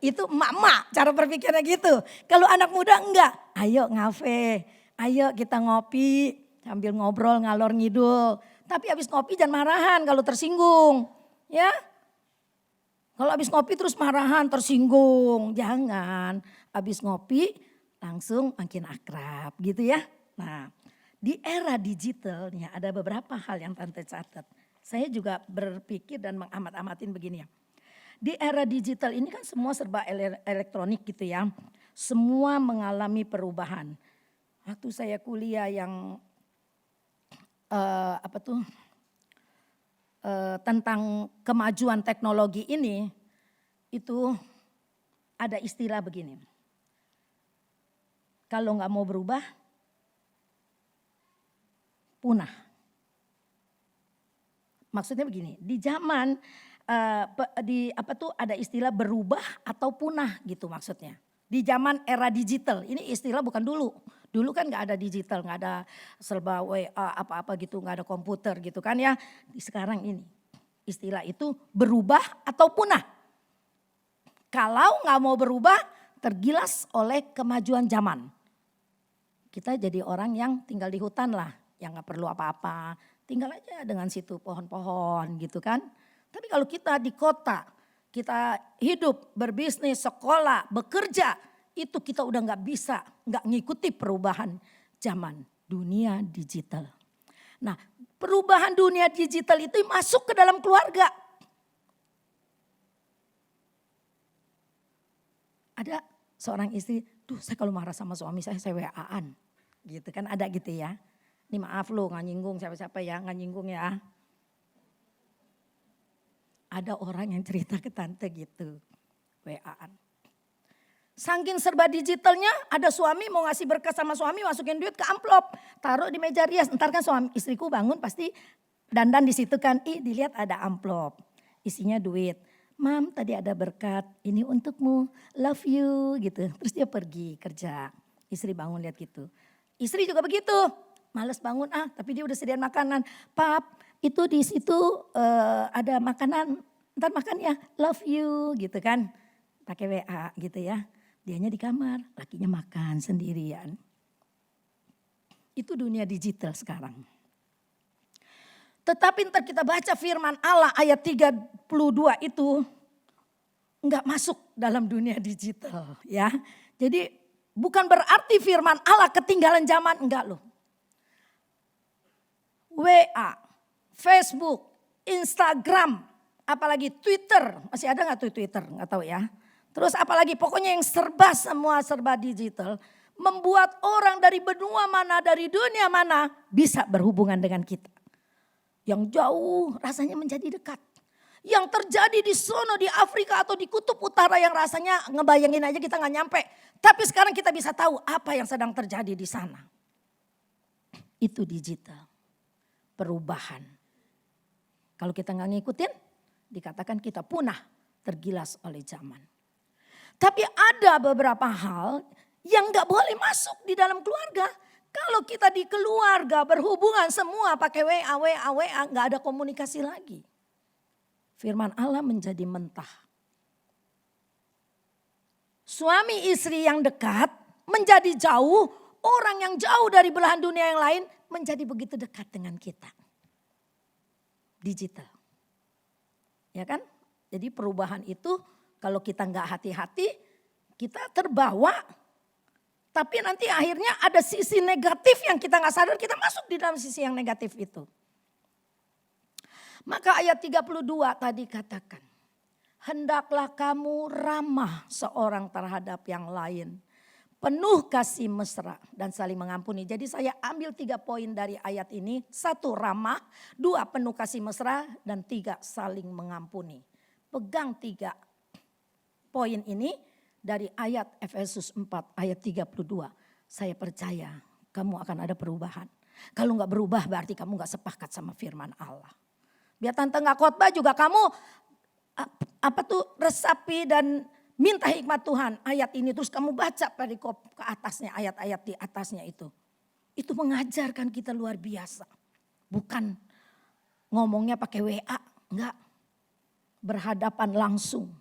Itu emak-emak cara berpikirnya gitu. Kalau anak muda enggak, ayo ngafe, ayo kita ngopi sambil ngobrol ngalor ngidul. Tapi habis ngopi jangan marahan kalau tersinggung, ya. Kalau habis ngopi terus marahan, tersinggung, jangan. Habis ngopi langsung makin akrab gitu ya. Nah, di era digital nih ada beberapa hal yang Tante catat. Saya juga berpikir dan mengamat-amatin begini ya. Di era digital ini kan semua serba elektronik gitu ya. Semua mengalami perubahan. Waktu saya kuliah yang tentang kemajuan teknologi ini, itu ada istilah begini. Kalau nggak mau berubah, punah. Maksudnya begini, di zaman ada istilah berubah atau punah gitu maksudnya. Di zaman era digital, ini istilah bukan dulu. Dulu kan nggak ada digital, nggak ada serba WA apa-apa gitu, nggak ada komputer gitu kan ya. Sekarang ini istilah itu berubah atau punah. Kalau nggak mau berubah, tergilas oleh kemajuan zaman. Kita jadi orang yang tinggal di hutan lah, yang nggak perlu apa-apa, tinggal aja dengan situ pohon-pohon gitu kan. Tapi kalau kita di kota, kita hidup, berbisnis, sekolah, bekerja, itu kita udah nggak bisa, nggak ngikuti perubahan zaman dunia digital. Nah, perubahan dunia digital itu masuk ke dalam keluarga. Ada seorang istri, saya kalau marah sama suami saya WA-an. Gitu kan ada gitu ya. Ini maaf loh gak nyinggung siapa-siapa ya, gak nyinggung ya. Ada orang yang cerita ke tante gitu, WA-an. Saking serba digitalnya, ada suami mau ngasih berkas sama suami, masukin duit ke amplop. Taruh di meja rias, ntar kan suami istriku bangun pasti dandan di situ kan. Dilihat ada amplop, isinya duit. Mam tadi ada berkat, ini untukmu, love you gitu. Terus dia pergi kerja, istri bangun lihat gitu. Istri juga begitu, males bangun tapi dia udah sediain makanan. Pap itu di situ ada makanan, ntar makan ya, love you gitu kan. Pakai WA gitu ya, dianya di kamar, lakinya makan sendirian. Itu dunia digital sekarang. Tetapi ntar kita baca firman Allah ayat 32 itu enggak masuk dalam dunia digital ya. Jadi bukan berarti firman Allah ketinggalan zaman, enggak loh. WA, Facebook, Instagram, apalagi Twitter, masih ada enggak tuh Twitter? Enggak tahu ya. Terus apalagi pokoknya yang semua serba digital membuat orang dari benua mana, dari dunia mana bisa berhubungan dengan kita. Yang jauh rasanya menjadi dekat. Yang terjadi di sono di Afrika atau di kutub utara yang rasanya ngebayangin aja kita gak nyampe. Tapi sekarang kita bisa tahu apa yang sedang terjadi di sana. Itu digital. Perubahan. Kalau kita gak ngikutin, dikatakan kita punah, tergilas oleh zaman. Tapi ada beberapa hal yang gak boleh masuk di dalam keluarga. Kalau kita di keluarga berhubungan semua pakai WA, gak ada komunikasi lagi. Firman Allah menjadi mentah. Suami istri yang dekat menjadi jauh, orang yang jauh dari belahan dunia yang lain menjadi begitu dekat dengan kita. Digital. Ya kan? Jadi perubahan itu kalau kita gak hati-hati, kita terbawa. Tapi nanti akhirnya ada sisi negatif yang kita gak sadar, kita masuk di dalam sisi yang negatif itu. Maka ayat 32 tadi katakan, hendaklah kamu ramah seorang terhadap yang lain. Penuh kasih mesra dan saling mengampuni. Jadi saya ambil 3 poin dari ayat ini. 1 ramah, 2 penuh kasih mesra, dan 3 saling mengampuni. Pegang 3 poin ini. Dari ayat Efesus 4 ayat 32. Saya percaya kamu akan ada perubahan. Kalau gak berubah berarti kamu gak sepakat sama firman Allah. Biar tante gak khotbah juga kamu resapi dan minta hikmat Tuhan. Ayat ini terus kamu baca perikop ke atasnya, ayat-ayat di atasnya itu. Itu mengajarkan kita luar biasa. Bukan ngomongnya pakai WA, enggak. Berhadapan langsung,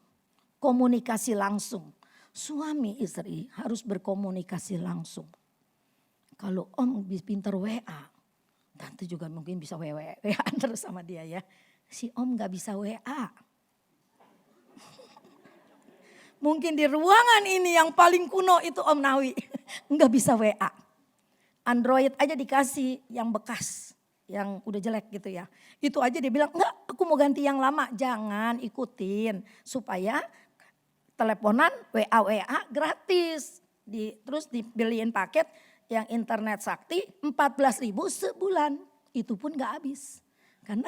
komunikasi langsung. Suami istri harus berkomunikasi langsung. Kalau om pinter WA, tante juga mungkin bisa WA terus sama dia ya. Si om gak bisa WA. Mungkin di ruangan ini yang paling kuno itu Om Nawi. Nggak bisa WA. Android aja dikasih yang bekas. Yang udah jelek gitu ya. Itu aja dia bilang, enggak aku mau ganti yang lama. Jangan ikutin. Supaya teleponan WA gratis. Terus dibeliin paket yang internet sakti 14.000 sebulan. Itu pun gak habis. Karena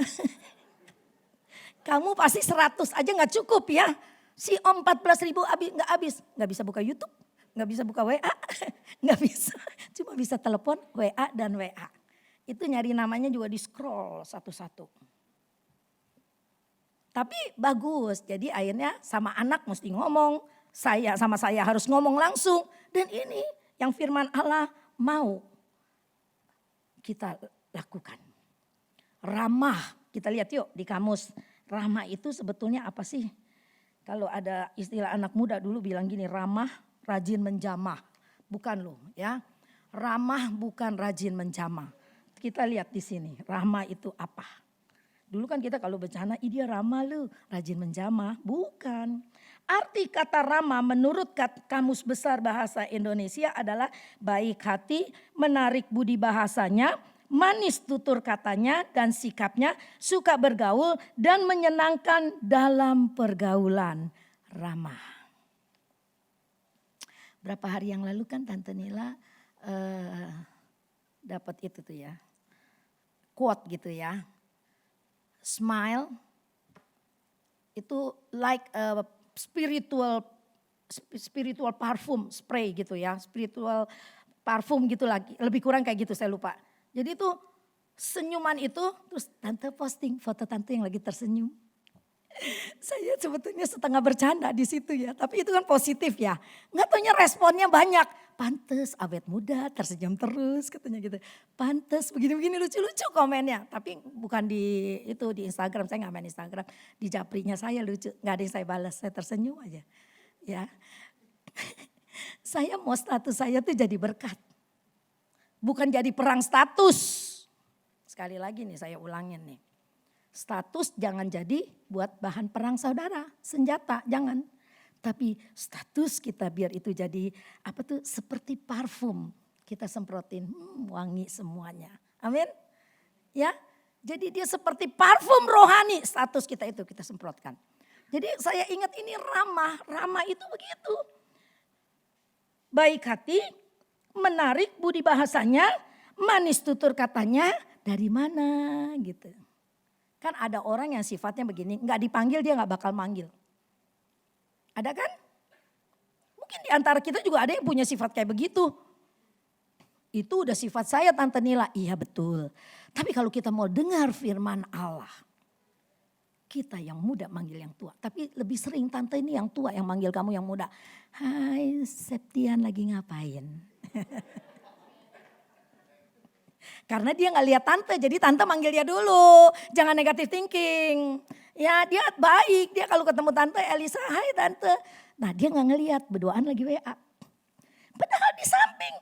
kamu pasti 100 aja gak cukup ya. Si om 14.000 nggak habis, nggak bisa buka YouTube, nggak bisa buka WA, nggak bisa, cuma bisa telepon WA dan WA. Itu nyari namanya juga di scroll satu-satu. Tapi bagus, jadi akhirnya sama anak mesti ngomong, saya harus ngomong langsung. Dan ini yang firman Allah mau kita lakukan. Ramah, kita lihat yuk di kamus. Ramah itu sebetulnya apa sih? Kalau ada istilah anak muda dulu bilang gini, ramah, rajin menjamah. Bukan loh ya, ramah bukan rajin menjamah. Kita lihat di sini, ramah itu apa? Dulu kan kita kalau bencana, dia ramah lu, rajin menjamah. Bukan. Arti kata ramah menurut Kamus Besar Bahasa Indonesia adalah baik hati, menarik budi bahasanya, manis tutur katanya dan sikapnya, suka bergaul dan menyenangkan dalam pergaulan, ramah. Berapa hari yang lalu kan Tante Nila dapat itu tuh ya, quote gitu ya. Smile itu like a spiritual parfum spray gitu ya, spiritual parfum gitu lagi, lebih kurang kayak gitu saya lupa. Jadi itu senyuman itu, terus tante posting foto tante yang lagi tersenyum. Saya sebetulnya setengah bercanda di situ ya, tapi itu kan positif ya. Nggak taunya responnya banyak. Pantes awet muda tersenyum terus katanya gitu. Pantes begini-begini lucu-lucu komennya. Tapi bukan di Instagram, saya nggak main Instagram. Di Japrinya saya lucu, nggak ada yang saya balas, saya tersenyum aja. Ya, saya mau status saya tuh jadi berkat. Bukan jadi perang status. Sekali lagi nih saya ulangin nih. Status jangan jadi buat bahan perang saudara. Senjata jangan. Tapi status kita biar itu jadi apa tuh seperti parfum. Kita semprotin wangi semuanya. Amin. Ya. Jadi dia seperti parfum rohani status kita itu kita semprotkan. Jadi saya ingat ini ramah. Ramah itu begitu. Baik hati, menarik budi bahasanya, manis tutur katanya, dari mana gitu. Kan ada orang yang sifatnya begini, nggak dipanggil dia nggak bakal manggil. Ada kan? Mungkin di antara kita juga ada yang punya sifat kayak begitu. Itu udah sifat saya Tante Nila, iya betul. Tapi kalau kita mau dengar firman Allah, kita yang muda manggil yang tua. Tapi lebih sering tante ini yang tua yang manggil kamu yang muda. Hai Septian lagi ngapain? Karena dia gak lihat tante, jadi tante manggil dia dulu. Jangan negatif thinking. Ya dia baik, dia kalau ketemu tante Elisa, hai tante. Nah dia gak ngelihat, berduaan lagi WA. Padahal di samping.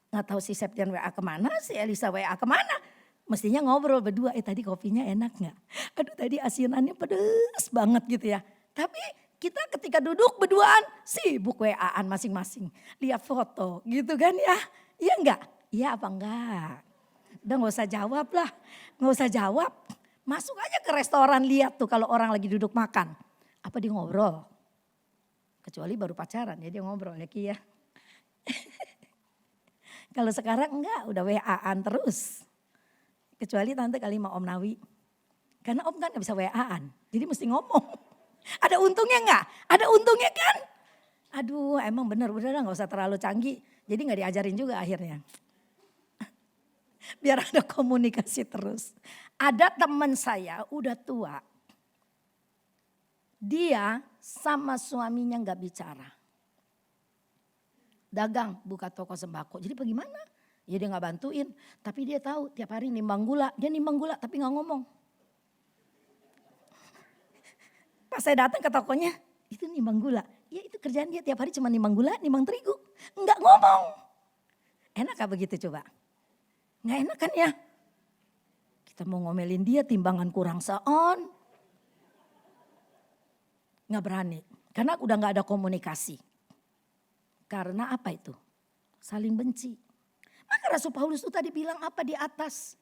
Gak tahu si Septian WA kemana, si Elisa WA kemana. Mestinya ngobrol berdua, tadi kopinya enak gak? Aduh tadi asinannya pedes banget gitu ya. Tapi kita ketika duduk berduaan sibuk WA-an masing-masing. Lihat foto gitu kan ya. Iya enggak? Iya apa enggak? Udah gak usah jawab lah. Gak usah jawab. Masuk aja ke restoran lihat tuh kalau orang lagi duduk makan. Apa dia ngobrol? Kecuali baru pacaran ya dia ngobrol ya Ki ya. Kalau sekarang enggak udah WA-an terus. Kecuali tante kali mau Om Nawi. Karena Om kan gak bisa WA-an. Jadi mesti ngomong. Ada untungnya gak? Ada untungnya kan? Aduh emang bener-bener gak usah terlalu canggih. Jadi gak diajarin juga akhirnya. Biar ada komunikasi terus. Ada teman saya udah tua. Dia sama suaminya gak bicara. Dagang buka toko sembako. Jadi bagaimana? Ya dia nggak bantuin, tapi dia tahu tiap hari nimbang gula. Dia nimbang gula tapi nggak ngomong. Pas saya datang ke tokonya, itu nimbang gula. Ya itu kerjaan dia tiap hari cuma nimbang gula, nimbang terigu. Nggak ngomong. Enak gak begitu coba? Nggak enak kan ya? Kita mau ngomelin dia timbangan kurang seon. Nggak berani. Karena udah nggak ada komunikasi. Karena apa itu? Saling benci. Maka Rasul Paulus itu tadi bilang apa di atas?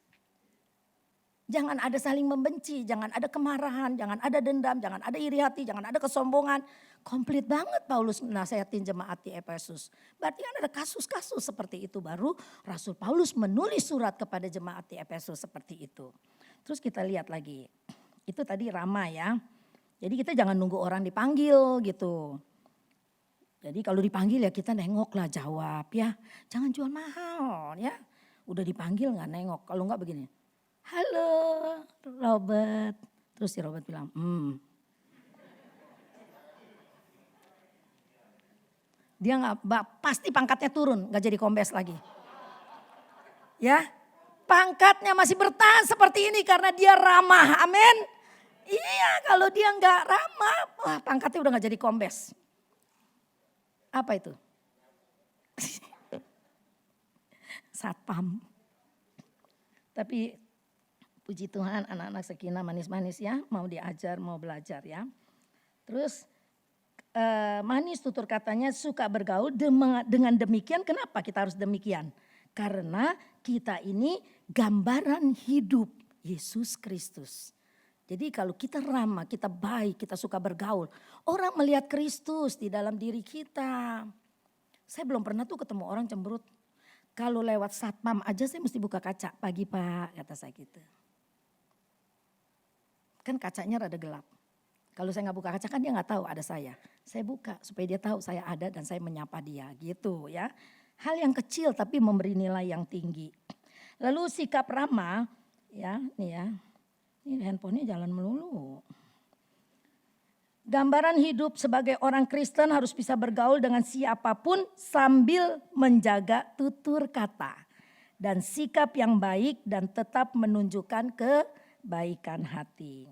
Jangan ada saling membenci, jangan ada kemarahan, jangan ada dendam, jangan ada iri hati, jangan ada kesombongan. Komplit banget Paulus nasihatin jemaat di Efesus. Berarti kan ada kasus-kasus seperti itu, baru Rasul Paulus menulis surat kepada jemaat di Efesus seperti itu. Terus kita lihat lagi, itu tadi ramah ya. Jadi kita jangan nunggu orang dipanggil gitu. Jadi kalau dipanggil ya kita nengok lah, jawab ya. Jangan jual mahal ya. Udah dipanggil gak nengok. Kalau enggak begini. Halo Robert. Terus si Robert bilang Dia pasti pangkatnya turun. Gak jadi kombes lagi. Ya. Pangkatnya masih bertahan seperti ini karena dia ramah. Amin. Iya kalau dia gak ramah. Wah, pangkatnya udah gak jadi kombes. Apa itu? Satpam. Tapi puji Tuhan anak-anak Sekina manis-manis ya. Mau diajar, mau belajar ya. Terus manis tutur katanya suka bergaul. Dengan demikian kenapa kita harus demikian? Karena kita ini gambaran hidup Yesus Kristus. Jadi kalau kita ramah, kita baik, kita suka bergaul. Orang melihat Kristus di dalam diri kita. Saya belum pernah tuh ketemu orang cemberut. Kalau lewat satpam aja saya mesti buka kaca. Pagi Pak, kata saya gitu. Kan kacanya rada gelap. Kalau saya nggak buka kaca kan dia nggak tahu ada saya. Saya buka supaya dia tahu saya ada dan saya menyapa dia gitu ya. Hal yang kecil tapi memberi nilai yang tinggi. Lalu sikap ramah ya nih ya. Ini handphonenya jalan melulu. Gambaran hidup sebagai orang Kristen harus bisa bergaul dengan siapapun sambil menjaga tutur kata. Dan sikap yang baik dan tetap menunjukkan kebaikan hati.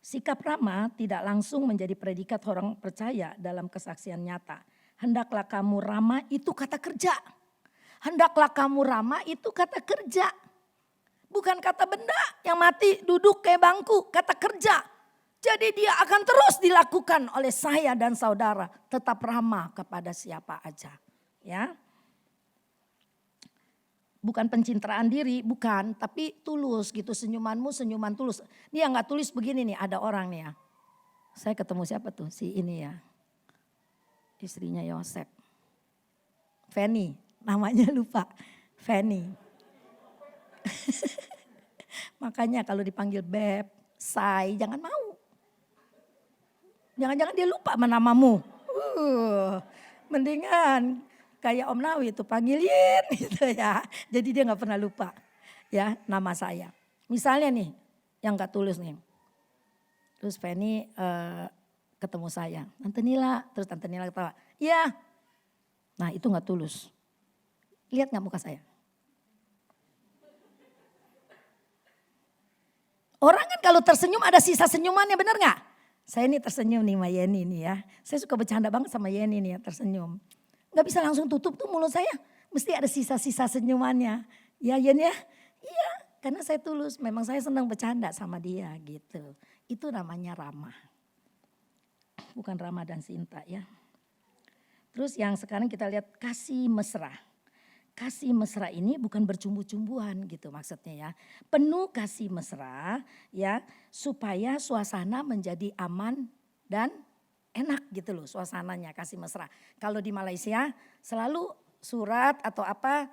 Sikap ramah tidak langsung menjadi predikat orang percaya dalam kesaksian nyata. Hendaklah kamu ramah itu kata kerja. Hendaklah kamu ramah itu kata kerja. Bukan kata benda yang mati duduk kayak bangku, kata kerja. Jadi dia akan terus dilakukan oleh saya dan saudara. Tetap ramah kepada siapa aja. Ya. Bukan pencitraan diri, bukan. Tapi tulus gitu, senyumanmu senyuman tulus. Dia gak tulis begini nih, ada orang nih ya. Saya ketemu siapa tuh, si ini ya. Istrinya Yosef. Fanny, namanya lupa. Fanny. Makanya kalau dipanggil Beb, Say, jangan mau. Jangan-jangan dia lupa sama namamu. Mendingan kayak Om Nawi itu panggilin gitu ya. Jadi dia gak pernah lupa ya nama saya. Misalnya nih yang gak tulis nih. Terus Fanny ketemu saya. Tante Nila, terus Tante Nila ketawa. Iya. Nah itu gak tulus. Lihat gak muka saya? Orang kan kalau tersenyum ada sisa senyumannya, benar gak? Saya ini tersenyum nih sama Yeni nih ya. Saya suka bercanda banget sama Yeni nih ya, tersenyum. Gak bisa langsung tutup tuh mulut saya. Mesti ada sisa-sisa senyumannya. Ya Yen ya? Iya, karena saya tulus. Memang saya senang bercanda sama dia gitu. Itu namanya ramah. Bukan Rama dan Sinta ya. Terus yang sekarang kita lihat kasih mesra. Kasih mesra ini bukan bercumbu-cumbuan gitu maksudnya ya. Penuh kasih mesra ya supaya suasana menjadi aman dan enak gitu loh suasananya kasih mesra. Kalau di Malaysia selalu surat atau apa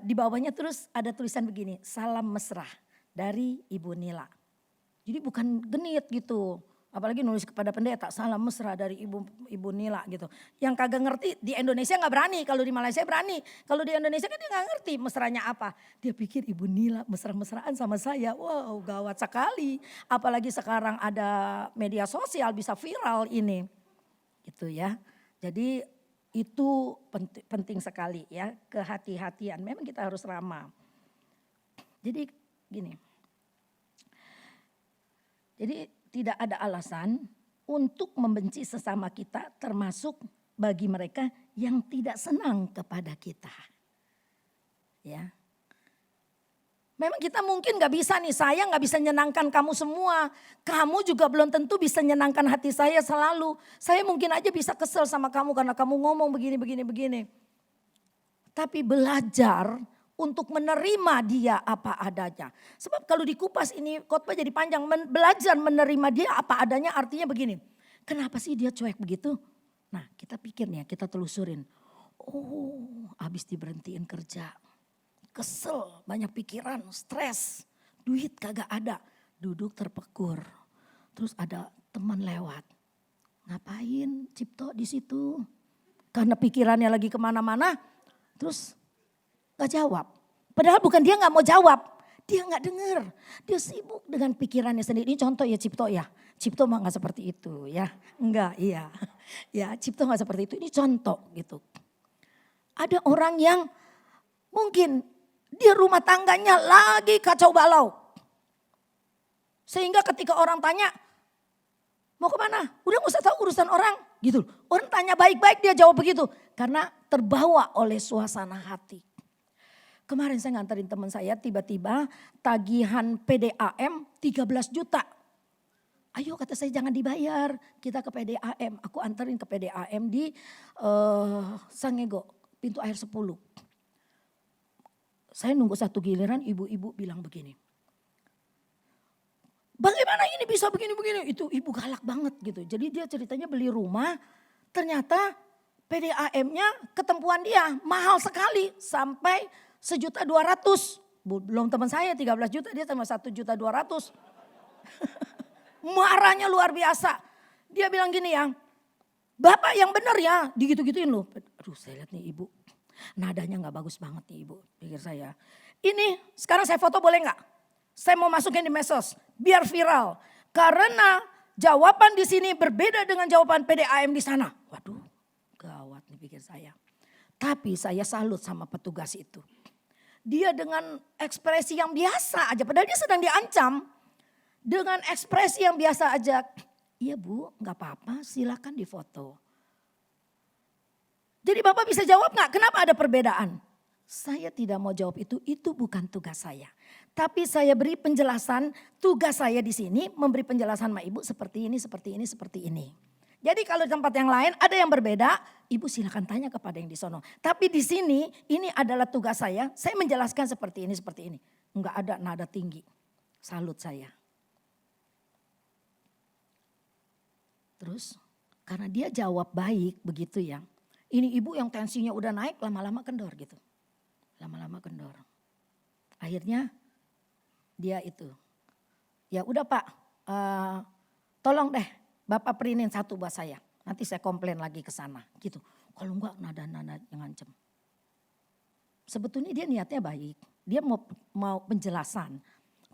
di bawahnya terus ada tulisan begini, salam mesra dari Ibu Nila. Jadi bukan genit gitu. Apalagi nulis kepada pendeta, salam mesra dari Ibu Nila gitu. Yang kagak ngerti di Indonesia gak berani, kalau di Malaysia berani. Kalau di Indonesia kan dia gak ngerti mesranya apa. Dia pikir Ibu Nila mesra-mesraan sama saya, wow gawat sekali. Apalagi sekarang ada media sosial bisa viral ini. Gitu ya. Jadi Itu penting sekali ya, kehati-hatian. Memang kita harus ramah. Jadi gini. Jadi tidak ada alasan untuk membenci sesama kita, termasuk bagi mereka yang tidak senang kepada kita. Ya. Memang kita mungkin gak bisa nih, saya gak bisa menyenangkan kamu semua. Kamu juga belum tentu bisa menyenangkan hati saya selalu. Saya mungkin aja bisa kesel sama kamu karena kamu ngomong begini. Tapi belajar untuk menerima dia apa adanya. Sebab kalau dikupas ini khotbah jadi panjang. Belajar menerima dia apa adanya artinya begini. Kenapa sih dia cuek begitu? Nah kita pikir nih, kita telusurin. Oh habis diberhentiin kerja. Kesel, banyak pikiran, stres, duit kagak ada, duduk terpekur. Terus ada teman lewat, ngapain Cipto di situ? Karena pikirannya lagi kemana-mana, terus gak jawab. Padahal bukan dia gak mau jawab, dia gak denger. Dia sibuk dengan pikirannya sendiri. Ini contoh ya Cipto ya, Cipto mah gak seperti itu ya. Enggak, iya. Ya Cipto gak seperti itu, ini contoh gitu. Ada orang yang mungkin dia rumah tangganya lagi kacau balau. Sehingga ketika orang tanya, mau kemana? Udah gak usah tahu urusan orang gitu. Orang tanya baik-baik dia jawab begitu. Karena terbawa oleh suasana hati. Kemarin saya nganterin teman saya tiba-tiba tagihan PDAM 13 juta. Ayo kata saya jangan dibayar, kita ke PDAM. Aku anterin ke PDAM di Sangego, pintu air 10. Saya nunggu satu giliran ibu-ibu bilang begini. Bagaimana ini bisa begini-begini? Itu ibu galak banget gitu. Jadi dia ceritanya beli rumah, ternyata PDAM-nya ketempuan dia mahal sekali sampai 1.200.000. Belum teman saya 13 juta, dia sama 1.200.000. Marahnya luar biasa. Dia bilang gini ya, Bapak yang benar ya, digitu-gituin loh. Aduh saya lihat nih ibu. Nadanya gak bagus banget nih ibu, pikir saya. Ini sekarang saya foto boleh gak? Saya mau masukin di medsos, biar viral. Karena jawaban di sini berbeda dengan jawaban PDAM di sana. Waduh, gawat nih pikir saya. Tapi saya salut sama petugas itu. Dia dengan ekspresi yang biasa aja, padahal dia sedang diancam. Dengan ekspresi yang biasa aja, iya bu gak apa-apa silakan difoto. Jadi Bapak bisa jawab gak kenapa ada perbedaan? Saya tidak mau jawab itu bukan tugas saya. Tapi saya beri penjelasan, tugas saya di sini memberi penjelasan sama ibu seperti ini, seperti ini, seperti ini. Jadi kalau di tempat yang lain ada yang berbeda, ibu silakan tanya kepada yang di sono. Tapi di sini ini adalah tugas saya menjelaskan seperti ini, seperti ini. Enggak ada nada tinggi, salut saya. Terus karena dia jawab baik begitu ya. Ini ibu yang tensinya udah naik lama-lama kendor gitu. Lama-lama kendor. Akhirnya dia itu. Ya udah Pak, tolong deh Bapak prinin satu buat saya. Nanti saya komplain lagi ke sana gitu. Kalau enggak nada-nada yang ngancem. Sebetulnya dia niatnya baik. Dia mau penjelasan.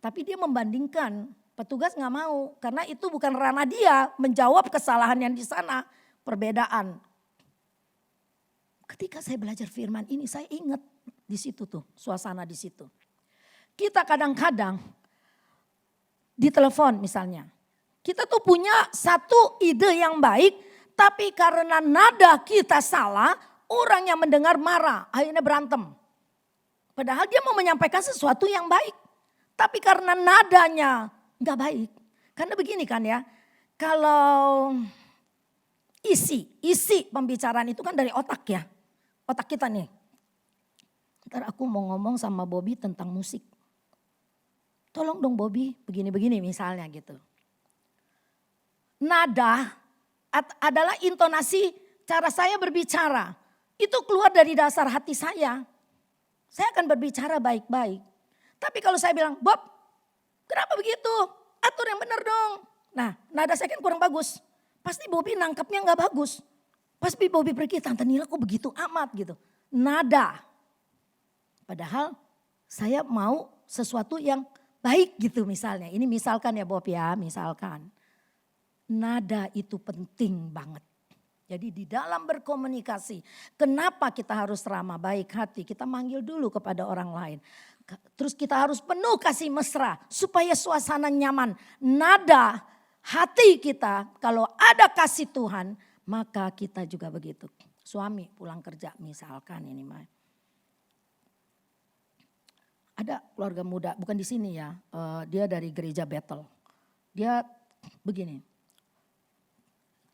Tapi dia membandingkan. Petugas nggak mau. Karena itu bukan ranah dia menjawab kesalahan yang di sana. Perbedaan. Ketika saya belajar firman ini saya ingat di situ tuh suasana di situ. Kita kadang-kadang di telepon misalnya. Kita tuh punya satu ide yang baik tapi karena nada kita salah orang yang mendengar marah akhirnya berantem. Padahal dia mau menyampaikan sesuatu yang baik. Tapi karena nadanya gak baik. Karena begini kan ya. Kalau isi pembicaraan itu kan dari otak ya. Otak kita nih. Ntar aku mau ngomong sama Bobby tentang musik. Tolong dong Bobby begini-begini misalnya gitu. Nada adalah intonasi cara saya berbicara. Itu keluar dari dasar hati saya. Saya akan berbicara baik-baik. Tapi kalau saya bilang, Bob kenapa begitu? Atur yang benar dong. Nah nada saya kan kurang bagus. Pasti Bobby nangkapnya gak bagus. Pasti Bobby pergi, Tante Nila kok begitu amat gitu. Nada. Padahal saya mau sesuatu yang baik gitu misalnya. Ini misalkan ya Bob ya, misalkan. Nada itu penting banget. Jadi di dalam berkomunikasi, kenapa kita harus ramah, baik hati, kita manggil dulu kepada orang lain. Terus kita harus penuh kasih mesra supaya suasana nyaman. Nada hati kita kalau ada kasih Tuhan, maka kita juga begitu. Suami pulang kerja misalkan ini mah. Ada keluarga muda, bukan di sini ya, dia dari gereja Bethel. Dia begini,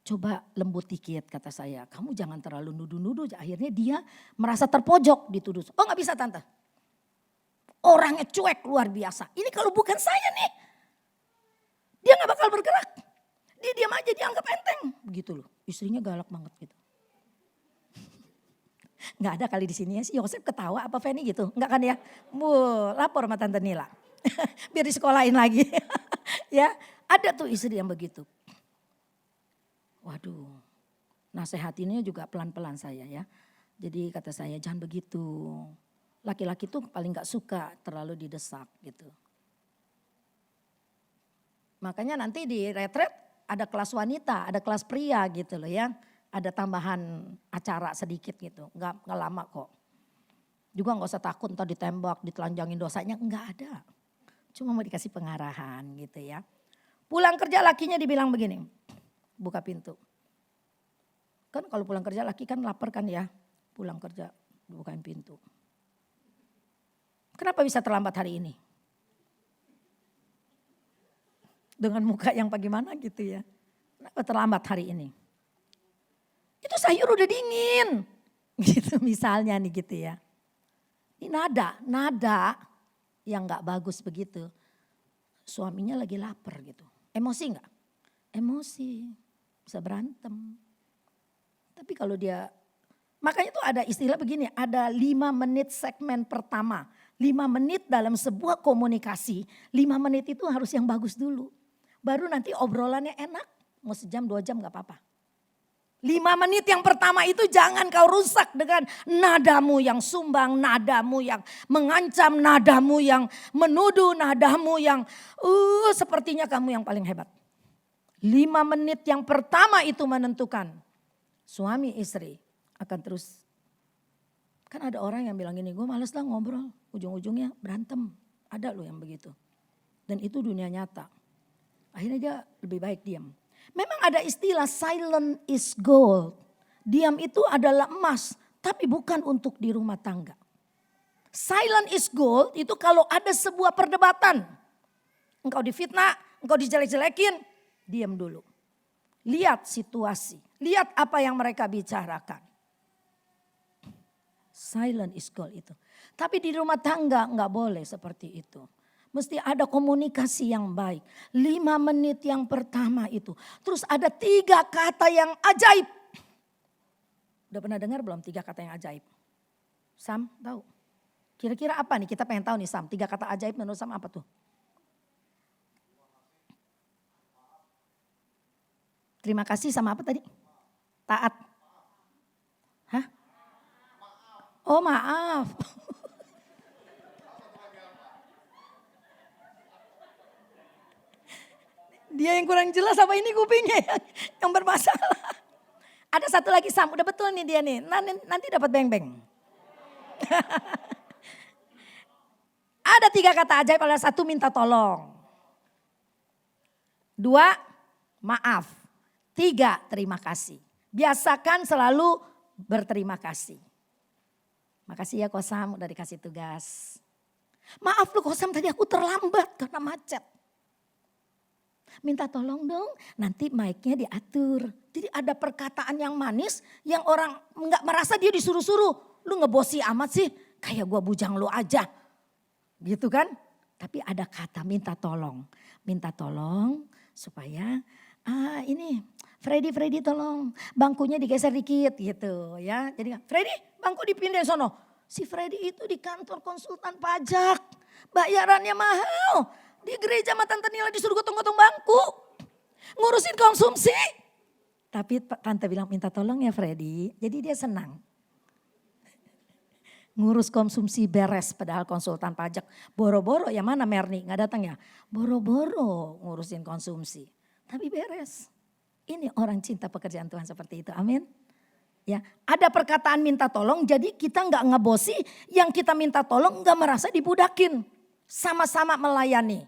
coba lembut dikit kata saya, kamu jangan terlalu nuduh-nuduh. Akhirnya dia merasa terpojok dituduh. Oh gak bisa tante, orangnya cuek luar biasa. Ini kalau bukan saya nih, dia gak bakal bergerak. Dia diam aja, dia anggap enteng. Begitu loh, istrinya galak banget gitu. Nggak ada kali di sini ya, si Yosef ketawa apa Feni gitu, nggak kan ya? Lapor sama Tante Nila, biar disekolahin lagi. Ya, ada tuh istri yang begitu. Waduh, nasehatinnya juga pelan-pelan saya ya. Jadi kata saya jangan begitu. Laki-laki tuh paling nggak suka terlalu didesak gitu. Makanya nanti di retret ada kelas wanita, ada kelas pria gitu loh ya. Ada tambahan acara sedikit gitu, nggak lama kok. Juga nggak usah takut ntar ditembak, ditelanjangin dosanya, nggak ada. Cuma mau dikasih pengarahan gitu ya. Pulang kerja lakinya dibilang begini, buka pintu. Kan kalau pulang kerja laki kan lapar kan ya, pulang kerja bukain pintu. Kenapa bisa terlambat hari ini? Dengan muka yang bagaimana gitu ya. Kenapa terlambat hari ini? Itu sayur udah dingin. Gitu misalnya nih gitu ya. Ini nada yang gak bagus begitu. Suaminya lagi lapar gitu. Emosi gak? Emosi, bisa berantem. Tapi kalau dia, makanya tuh ada istilah begini, ada 5 menit segmen pertama. 5 menit dalam sebuah komunikasi, 5 menit itu harus yang bagus dulu. Baru nanti obrolannya enak, mau sejam 2 jam gak apa-apa. 5 menit yang pertama itu jangan kau rusak dengan nadamu yang sumbang, nadamu yang mengancam, nadamu yang menuduh, nadamu yang sepertinya kamu yang paling hebat. 5 menit yang pertama itu menentukan suami istri akan terus. Kan ada orang yang bilang gini, gue males lah ngobrol, ujung-ujungnya berantem. Ada loh yang begitu. Dan itu dunia nyata. Akhirnya dia lebih baik diam. Memang ada istilah silent is gold. Diam itu adalah emas, tapi bukan untuk di rumah tangga. Silent is gold itu kalau ada sebuah perdebatan. Engkau difitnah, engkau dijelek-jelekin, diam dulu. Lihat situasi, lihat apa yang mereka bicarakan. Silent is gold itu. Tapi di rumah tangga enggak boleh seperti itu. Mesti ada komunikasi yang baik. 5 menit yang pertama itu. Terus ada 3 kata yang ajaib. Udah pernah dengar belum 3 kata yang ajaib? Sam tahu? Kira-kira apa nih? Kita pengen tahu nih Sam. 3 kata ajaib menurut Sam apa tuh? Terima kasih sama apa tadi? Taat. Hah? Oh maaf. Dia yang kurang jelas apa ini kupingnya yang bermasalah. Ada satu lagi Sam, udah betul nih dia nih. Nanti dapat beng-beng. Ada 3 kata ajaib, ada 1 minta tolong. 2 maaf. 3 terima kasih. Biasakan selalu berterima kasih. Makasih ya Kosam udah dikasih tugas. Maaf lu Kosam tadi aku terlambat karena macet. Minta tolong dong, nanti mic-nya diatur. Jadi ada perkataan yang manis yang orang nggak merasa dia disuruh-suruh. Lu ngebosi amat sih, kayak gua bujang lu aja. Gitu kan? Tapi ada kata minta tolong. Minta tolong supaya ini Freddy tolong bangkunya digeser dikit gitu ya. Jadi Freddy bangku dipindahin sono. Si Freddy itu di kantor konsultan pajak. Bayarannya mahal. Di gereja sama Tante Nila disuruh gotong-gotong bangku. Ngurusin konsumsi. Tapi Tante bilang minta tolong ya Freddy. Jadi dia senang. Ngurus konsumsi beres padahal konsultan pajak. Boro-boro ya mana Merni gak datang ya. Boro-boro ngurusin konsumsi. Tapi beres. Ini orang cinta pekerjaan Tuhan seperti itu. Amin. Ya, ada perkataan minta tolong, jadi kita nggak ngebosi, yang kita minta tolong nggak merasa dibudakin. Sama-sama melayani.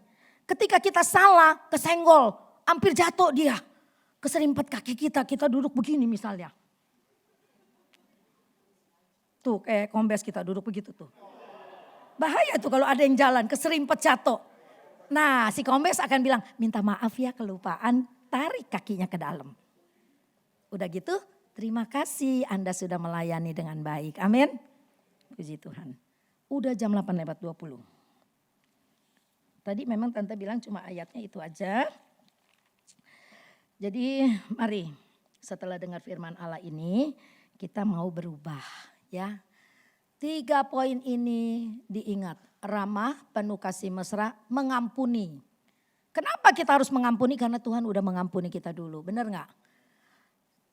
Ketika kita salah, kesenggol, hampir jatuh dia. Keserimpet kaki kita duduk begini misalnya. Tuh kayak kombes kita duduk begitu tuh. Bahaya tuh kalau ada yang jalan, keserimpet jatuh. Nah si kombes akan bilang, minta maaf ya kelupaan, tarik kakinya ke dalam. Udah gitu, terima kasih Anda sudah melayani dengan baik. Amin. Puji Tuhan. Udah jam 8:20. Tadi memang Tante bilang cuma ayatnya itu aja. Jadi mari setelah dengar firman Allah ini kita mau berubah ya. 3 poin ini diingat. Ramah, penuh kasih mesra, mengampuni. Kenapa kita harus mengampuni? Karena Tuhan udah mengampuni kita dulu. Benar gak?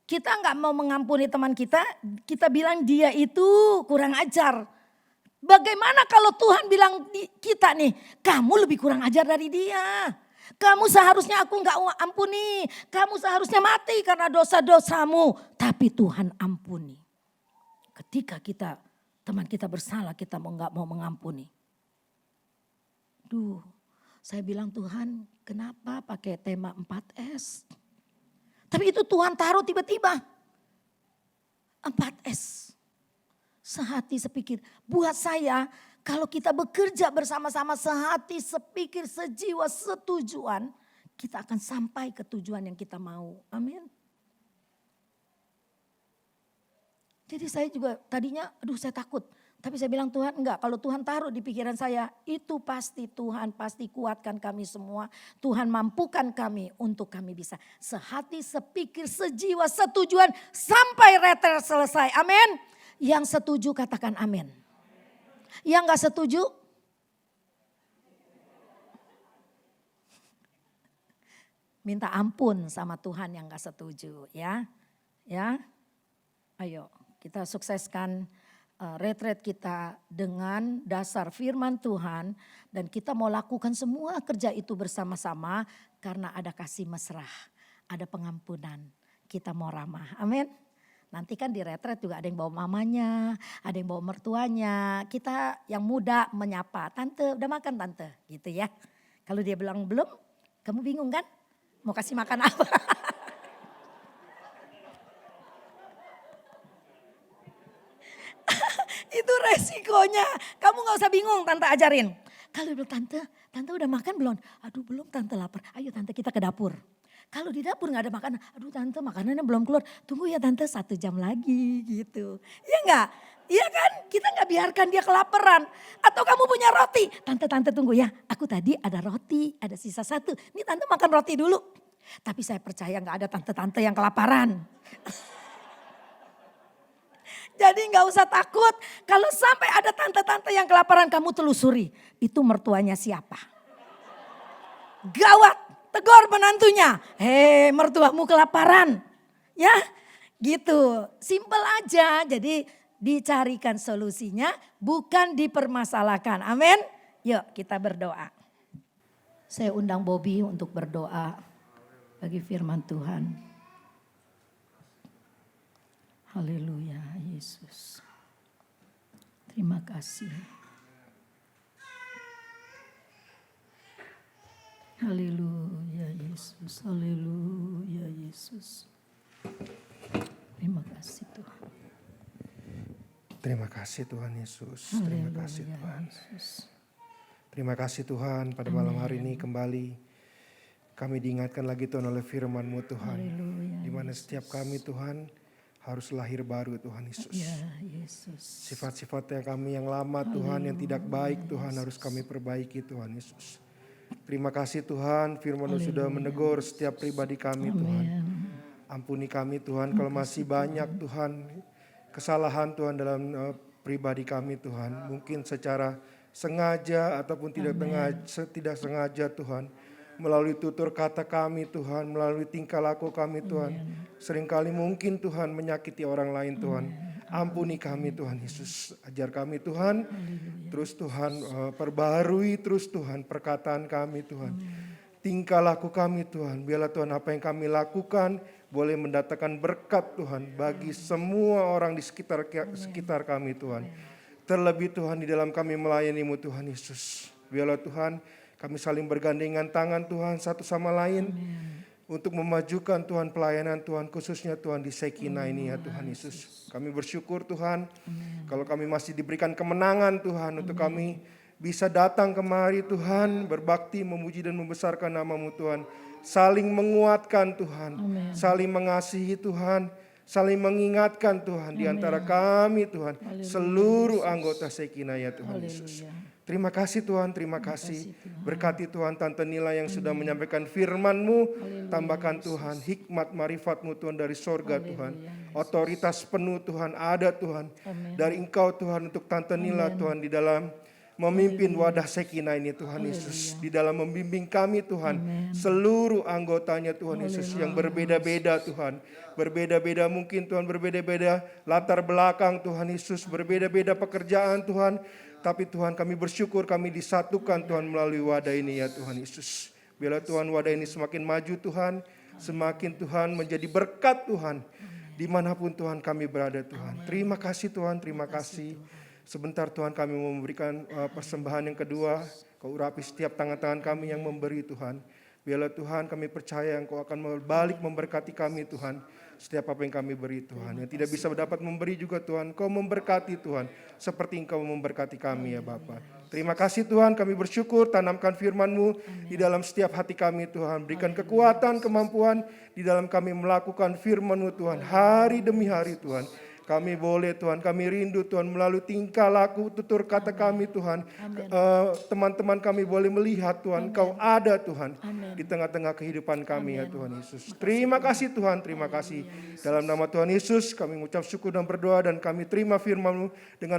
Kita gak mau mengampuni teman kita, kita bilang dia itu kurang ajar. Bagaimana kalau Tuhan bilang kita nih, kamu lebih kurang ajar dari dia. Kamu seharusnya aku gak ampuni. Kamu seharusnya mati karena dosa-dosamu. Tapi Tuhan ampuni. Ketika teman kita bersalah, kita gak mau mengampuni. Saya bilang Tuhan kenapa pakai tema 4S? Tapi itu Tuhan taruh tiba-tiba. 4S. Sehati sepikir. Buat saya kalau kita bekerja bersama-sama sehati sepikir sejiwa setujuan. Kita akan sampai ke tujuan yang kita mau. Amin. Jadi saya juga tadinya saya takut. Tapi saya bilang Tuhan enggak, kalau Tuhan taruh di pikiran saya itu pasti Tuhan pasti kuatkan kami semua. Tuhan mampukan kami untuk kami bisa sehati, sepikir, sejiwa, setujuan sampai retret selesai. Amin. Yang setuju katakan amin. Yang enggak setuju minta ampun sama Tuhan yang enggak setuju ya. Ya. Ayo kita sukseskan retret kita dengan dasar firman Tuhan dan kita mau lakukan semua kerja itu bersama-sama karena ada kasih mesra, ada pengampunan, kita mau ramah. Amin. Nanti kan di retret juga ada yang bawa mamanya, ada yang bawa mertuanya, kita yang muda menyapa, tante udah makan tante gitu ya. Kalau dia bilang belum, kamu bingung kan mau kasih makan apa? Itu resikonya. Kamu gak usah bingung, tante ajarin. Kalau bilang tante udah makan belum? Aduh belum, tante lapar. Ayo tante kita ke dapur. Kalau di dapur gak ada makanan, aduh tante makanannya belum keluar. Tunggu ya tante 1 jam lagi gitu. Iya gak? Iya kan? Kita gak biarkan dia kelaparan. Atau kamu punya roti. Tante tunggu ya, aku tadi ada roti, ada sisa 1. Ini tante makan roti dulu. Tapi saya percaya gak ada tante-tante yang kelaparan. Jadi gak usah takut. Kalau sampai ada tante-tante yang kelaparan kamu telusuri. Itu mertuanya siapa? Gawat. Tegur menantunya. Hei mertuamu kelaparan. Ya gitu. Simple aja. Jadi dicarikan solusinya. Bukan dipermasalahkan. Amin. Yuk kita berdoa. Saya undang Bobby untuk berdoa. Bagi firman Tuhan. Haleluya Yesus. Terima kasih. Haleluya Yesus. Haleluya Yesus. Terima kasih Tuhan. Terima kasih Tuhan Yesus. Terima kasih Tuhan. Terima kasih Tuhan pada malam hari ini kembali. Kami diingatkan lagi Tuhan oleh firman-Mu Tuhan. Di mana setiap kami Tuhan harus lahir baru Tuhan Yesus. Ya, Yesus. Sifat-sifat kami yang lama Tuhan yang tidak baik Tuhan harus kami perbaiki Tuhan Yesus. Terima kasih Tuhan firman-Mu sudah menegur setiap pribadi kami Tuhan. Ampuni kami Tuhan kalau masih banyak Tuhan kesalahan Tuhan dalam pribadi kami Tuhan. Mungkin secara sengaja ataupun tidak sengaja Tuhan. Melalui tutur kata kami Tuhan, melalui tingkah laku kami Tuhan. Seringkali mungkin Tuhan menyakiti orang lain Tuhan. Ampuni kami Tuhan Yesus. Ajar kami Tuhan. Terus Tuhan perbaharui terus Tuhan perkataan kami Tuhan. tingkah laku kami Tuhan. Biarlah Tuhan apa yang kami lakukan boleh mendatangkan berkat Tuhan bagi semua orang di sekitar kami Tuhan. Terlebih Tuhan di dalam kami melayani-Mu Tuhan Yesus. Biarlah Tuhan kami saling bergandengan tangan Tuhan satu sama lain. Untuk memajukan Tuhan pelayanan Tuhan khususnya Tuhan di Sekina ini ya Tuhan Yesus. Kami bersyukur Tuhan kalau kami masih diberikan kemenangan Tuhan untuk kami bisa datang kemari Tuhan berbakti memuji dan membesarkan nama-Mu Tuhan. Saling menguatkan Tuhan, saling mengasihi Tuhan, saling mengingatkan Tuhan di antara kami Tuhan. Seluruh anggota Sekina ya Tuhan Yesus. Terima kasih Tuhan, terima kasih. Berkati Tuhan Tante Nila yang sudah menyampaikan firman-Mu. Tambahkan Tuhan hikmat marifat-Mu Tuhan dari sorga Tuhan. Otoritas penuh Tuhan ada Tuhan. Dari Engkau Tuhan untuk Tante Nila Tuhan di dalam memimpin wadah Sekina ini Tuhan Yesus. Di dalam membimbing kami Tuhan. Seluruh anggotanya Tuhan Yesus yang berbeda-beda Tuhan. Berbeda-beda mungkin Tuhan, berbeda-beda latar belakang Tuhan Yesus. Berbeda-beda pekerjaan Tuhan. Tapi Tuhan kami bersyukur kami disatukan Tuhan melalui wadah ini ya Tuhan Yesus. Biarlah Tuhan wadah ini semakin maju Tuhan. Semakin Tuhan menjadi berkat Tuhan. Dimanapun Tuhan kami berada Tuhan. Terima kasih Tuhan, terima kasih. Sebentar Tuhan kami mau memberikan persembahan yang kedua. Kau urapi setiap tangan-tangan kami yang memberi Tuhan. Biarlah Tuhan kami percaya Engkau akan balik memberkati kami Tuhan. Setiap apa yang kami beri Tuhan. Yang tidak bisa dapat memberi juga Tuhan. Kau memberkati Tuhan. Seperti Engkau memberkati kami ya Bapa. Terima kasih Tuhan kami bersyukur. Tanamkan firman-Mu di dalam setiap hati kami Tuhan. Berikan kekuatan, kemampuan di dalam kami melakukan firman-Mu Tuhan. Hari demi hari Tuhan. Kami boleh Tuhan, kami rindu Tuhan melalui tingkah laku, tutur kata kami Tuhan. Teman-teman kami boleh melihat Tuhan, Kau ada Tuhan di tengah-tengah kehidupan kami ya Tuhan Yesus. Terima kasih Tuhan, terima kasih. Dalam nama Tuhan Yesus kami mengucap syukur dan berdoa dan kami terima firman-Mu dengan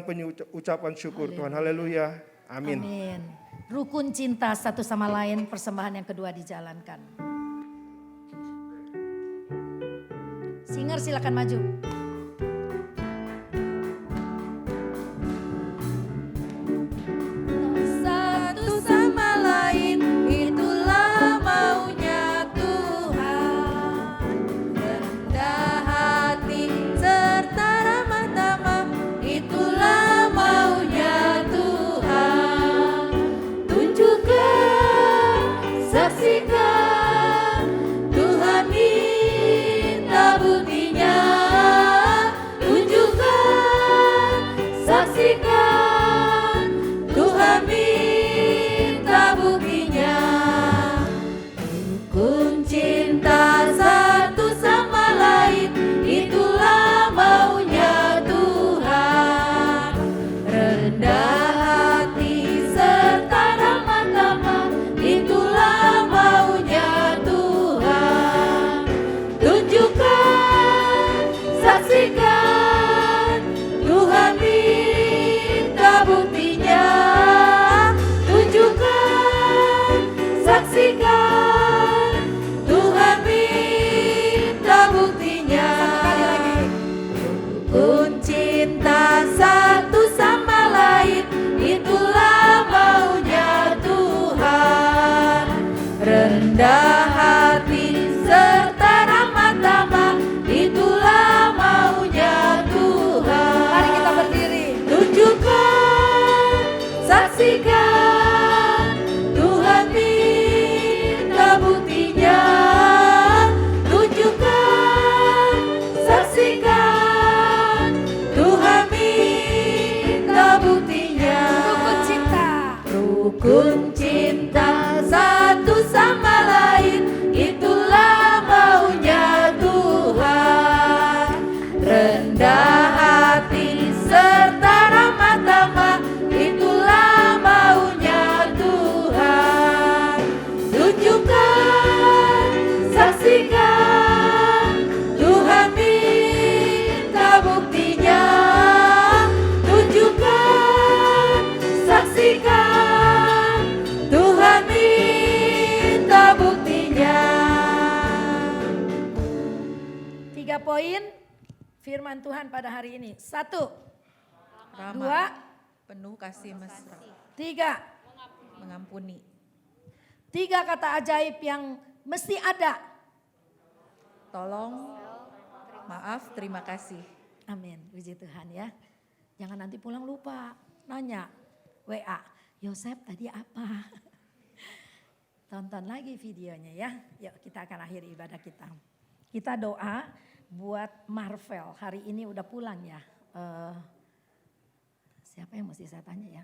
ucapan syukur Tuhan. Haleluya. Amin. Amin. Rukun cinta satu sama lain, persembahan yang kedua dijalankan. Singer silakan maju. Satu sama lain, itulah maunya Tuhan. Rendah hati serta ramah tamah, itulah maunya Tuhan. Tunjukkan, saksikan, Tuhan minta buktinya. Tunjukkan, saksikan, Tuhan minta buktinya. Rukun cinta satu sama lain, itulah maunya Tuhan. Rendah hati serta ramah tamah, itulah maunya Tuhan. Tunjukkan, saksikan, Tuhan minta buktinya. Tunjukkan, saksikan, Tuhan minta buktinya. Rukun cinta satu sama lain, itulah maunya Tuhan. Rendah hati serta ramah tamah, itulah maunya Tuhan. Mari kita berdiri. Tunjukkan, saksikan, Tuhan minta buktinya. Tunjukkan, saksikan, Tuhan minta buktinya. Rukun cinta. Rukun cinta satu sama lain, itulah maunya Tuhan. Rendah hati serta ramah tamah, itulah maunya Tuhan. Tunjukkan, saksikan, Tuhan minta buktinya. Tunjukkan, saksikan, Tuhan minta buktinya. 3 poin firman Tuhan pada hari ini. 1, Ramah, penuh kasih mesra, 3. mengampuni. 3 kata ajaib yang mesti ada. Tolong, maaf, terima kasih. Amin, puji Tuhan ya. Jangan nanti pulang lupa, nanya WA, Yosef tadi apa? Tonton lagi videonya ya. Yuk kita akan akhiri ibadah kita. Kita doa buat Marvel, hari ini udah pulang ya. Siapa yang mesti saya tanya ya?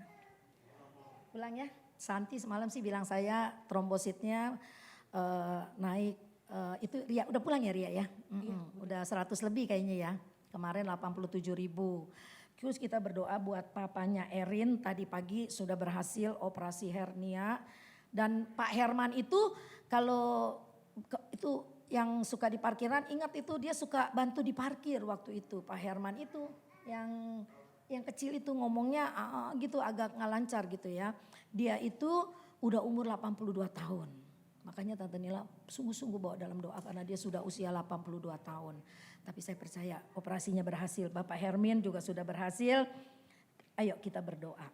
Pulang ya? Santi semalam sih bilang saya trombositnya naik. Itu Ria udah pulang ya Ria ya? Udah 100 lebih kayaknya ya. Kemarin 87.000. Terus kita berdoa buat papanya Erin, tadi pagi sudah berhasil operasi hernia. Dan Pak Herman itu kalau itu yang suka di parkiran, ingat itu dia suka bantu di parkir waktu itu. Pak Herman itu yang kecil itu ngomongnya gitu agak nggak lancar gitu ya. Dia itu udah umur 82 tahun. Makanya Tante Nila sungguh-sungguh bawa dalam doa karena dia sudah usia 82 tahun. Tapi saya percaya operasinya berhasil. Bapak Hermin juga sudah berhasil. Ayo kita berdoa.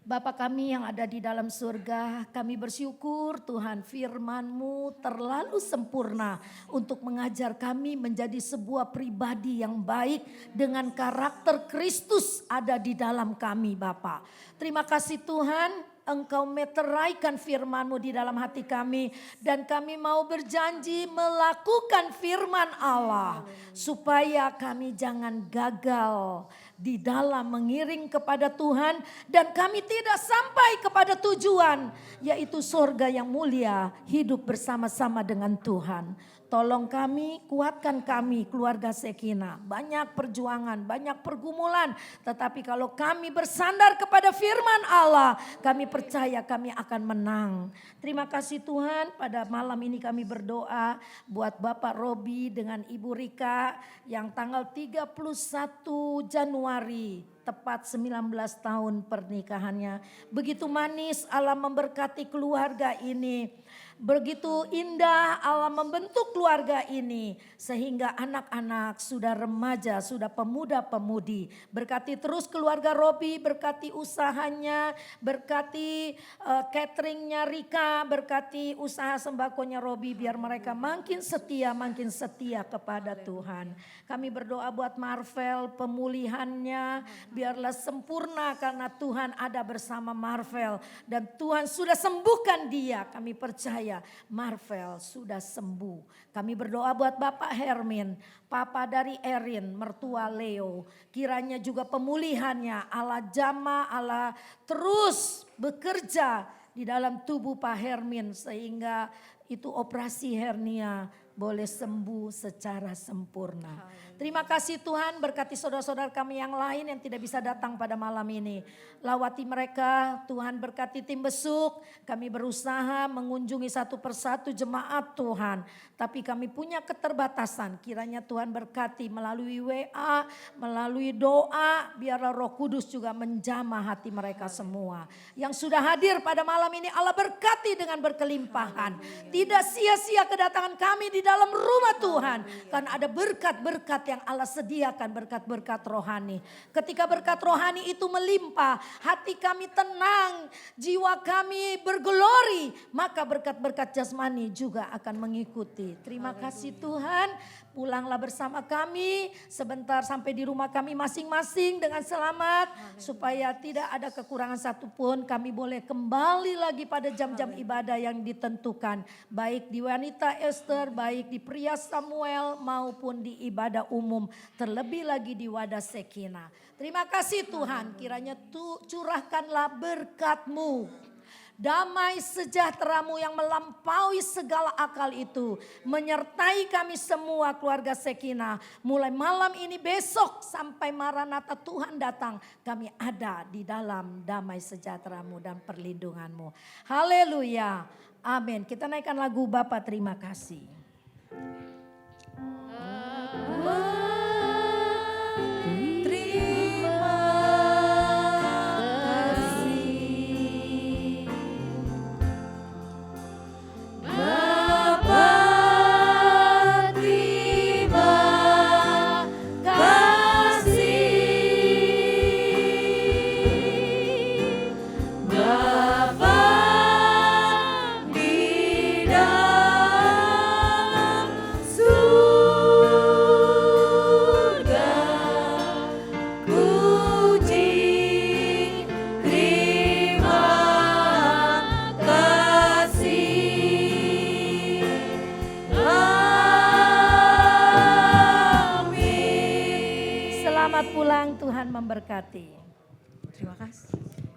Bapa kami yang ada di dalam surga, kami bersyukur Tuhan firman-Mu terlalu sempurna untuk mengajar kami menjadi sebuah pribadi yang baik dengan karakter Kristus ada di dalam kami Bapa. Terima kasih Tuhan. Engkau meteraikan firman-Mu di dalam hati kami. Dan kami mau berjanji melakukan firman Allah. Supaya kami jangan gagal di dalam mengiring kepada Tuhan. Dan kami tidak sampai kepada tujuan. Yaitu sorga yang mulia, hidup bersama-sama dengan Tuhan. Tolong kami, kuatkan kami keluarga Sekina. Banyak perjuangan, banyak pergumulan. Tetapi kalau kami bersandar kepada firman Allah, kami percaya kami akan menang. Terima kasih Tuhan, pada malam ini kami berdoa buat Bapak Robi dengan Ibu Rika yang tanggal 31 Januari. Tepat 19 tahun pernikahannya. Begitu manis Allah memberkati keluarga ini. Begitu indah Allah membentuk keluarga ini. Sehingga anak-anak sudah remaja, sudah pemuda-pemudi. Berkati terus keluarga Robi, berkati usahanya, berkati cateringnya Rika, berkati usaha sembakonya Robi. Biar mereka makin setia kepada Tuhan. Kami berdoa buat Marvel, pemulihannya biarlah sempurna karena Tuhan ada bersama Marvel. Dan Tuhan sudah sembuhkan dia, kami percaya Marvel sudah sembuh. Kami berdoa buat Bapak Hermin, Papa dari Erin, mertua Leo. Kiranya juga pemulihannya Allah jamah, Allah terus bekerja di dalam tubuh Pak Hermin. Sehingga itu operasi hernia boleh sembuh secara sempurna. Terima kasih Tuhan, berkati saudara-saudara kami yang lain yang tidak bisa datang pada malam ini. Lawati mereka, Tuhan berkati tim besuk. Kami berusaha mengunjungi satu persatu jemaat Tuhan. Tapi kami punya keterbatasan. Kiranya Tuhan berkati melalui WA, melalui doa. Biarlah Roh Kudus juga menjamah hati mereka semua. Yang sudah hadir pada malam ini Allah berkati dengan berkelimpahan. Tidak sia-sia kedatangan kami di dalam rumah Tuhan. Karena ada berkat-berkat yang Allah sediakan, berkat-berkat rohani. Ketika berkat rohani itu melimpah, hati kami tenang, jiwa kami bergelori, maka berkat-berkat jasmani juga akan mengikuti. Terima kasih Tuhan, pulanglah bersama kami sebentar sampai di rumah kami masing-masing dengan selamat. Supaya tidak ada kekurangan satupun, kami boleh kembali lagi pada jam-jam ibadah yang ditentukan. Baik di Wanita Esther, baik di Pria Samuel maupun di ibadah umum. Terlebih lagi di Wadah Sekina. Terima kasih Tuhan, kiranya curahkanlah berkat-Mu. Damai sejahtera-Mu yang melampaui segala akal itu. Menyertai kami semua keluarga Sekina. Mulai malam ini besok sampai Maranatha Tuhan datang. Kami ada di dalam damai sejahtera-Mu dan perlindungan-Mu. Haleluya. Amin. Kita naikkan lagu Bapa terima kasih. Bapa pulang, Tuhan memberkati. Terima kasih.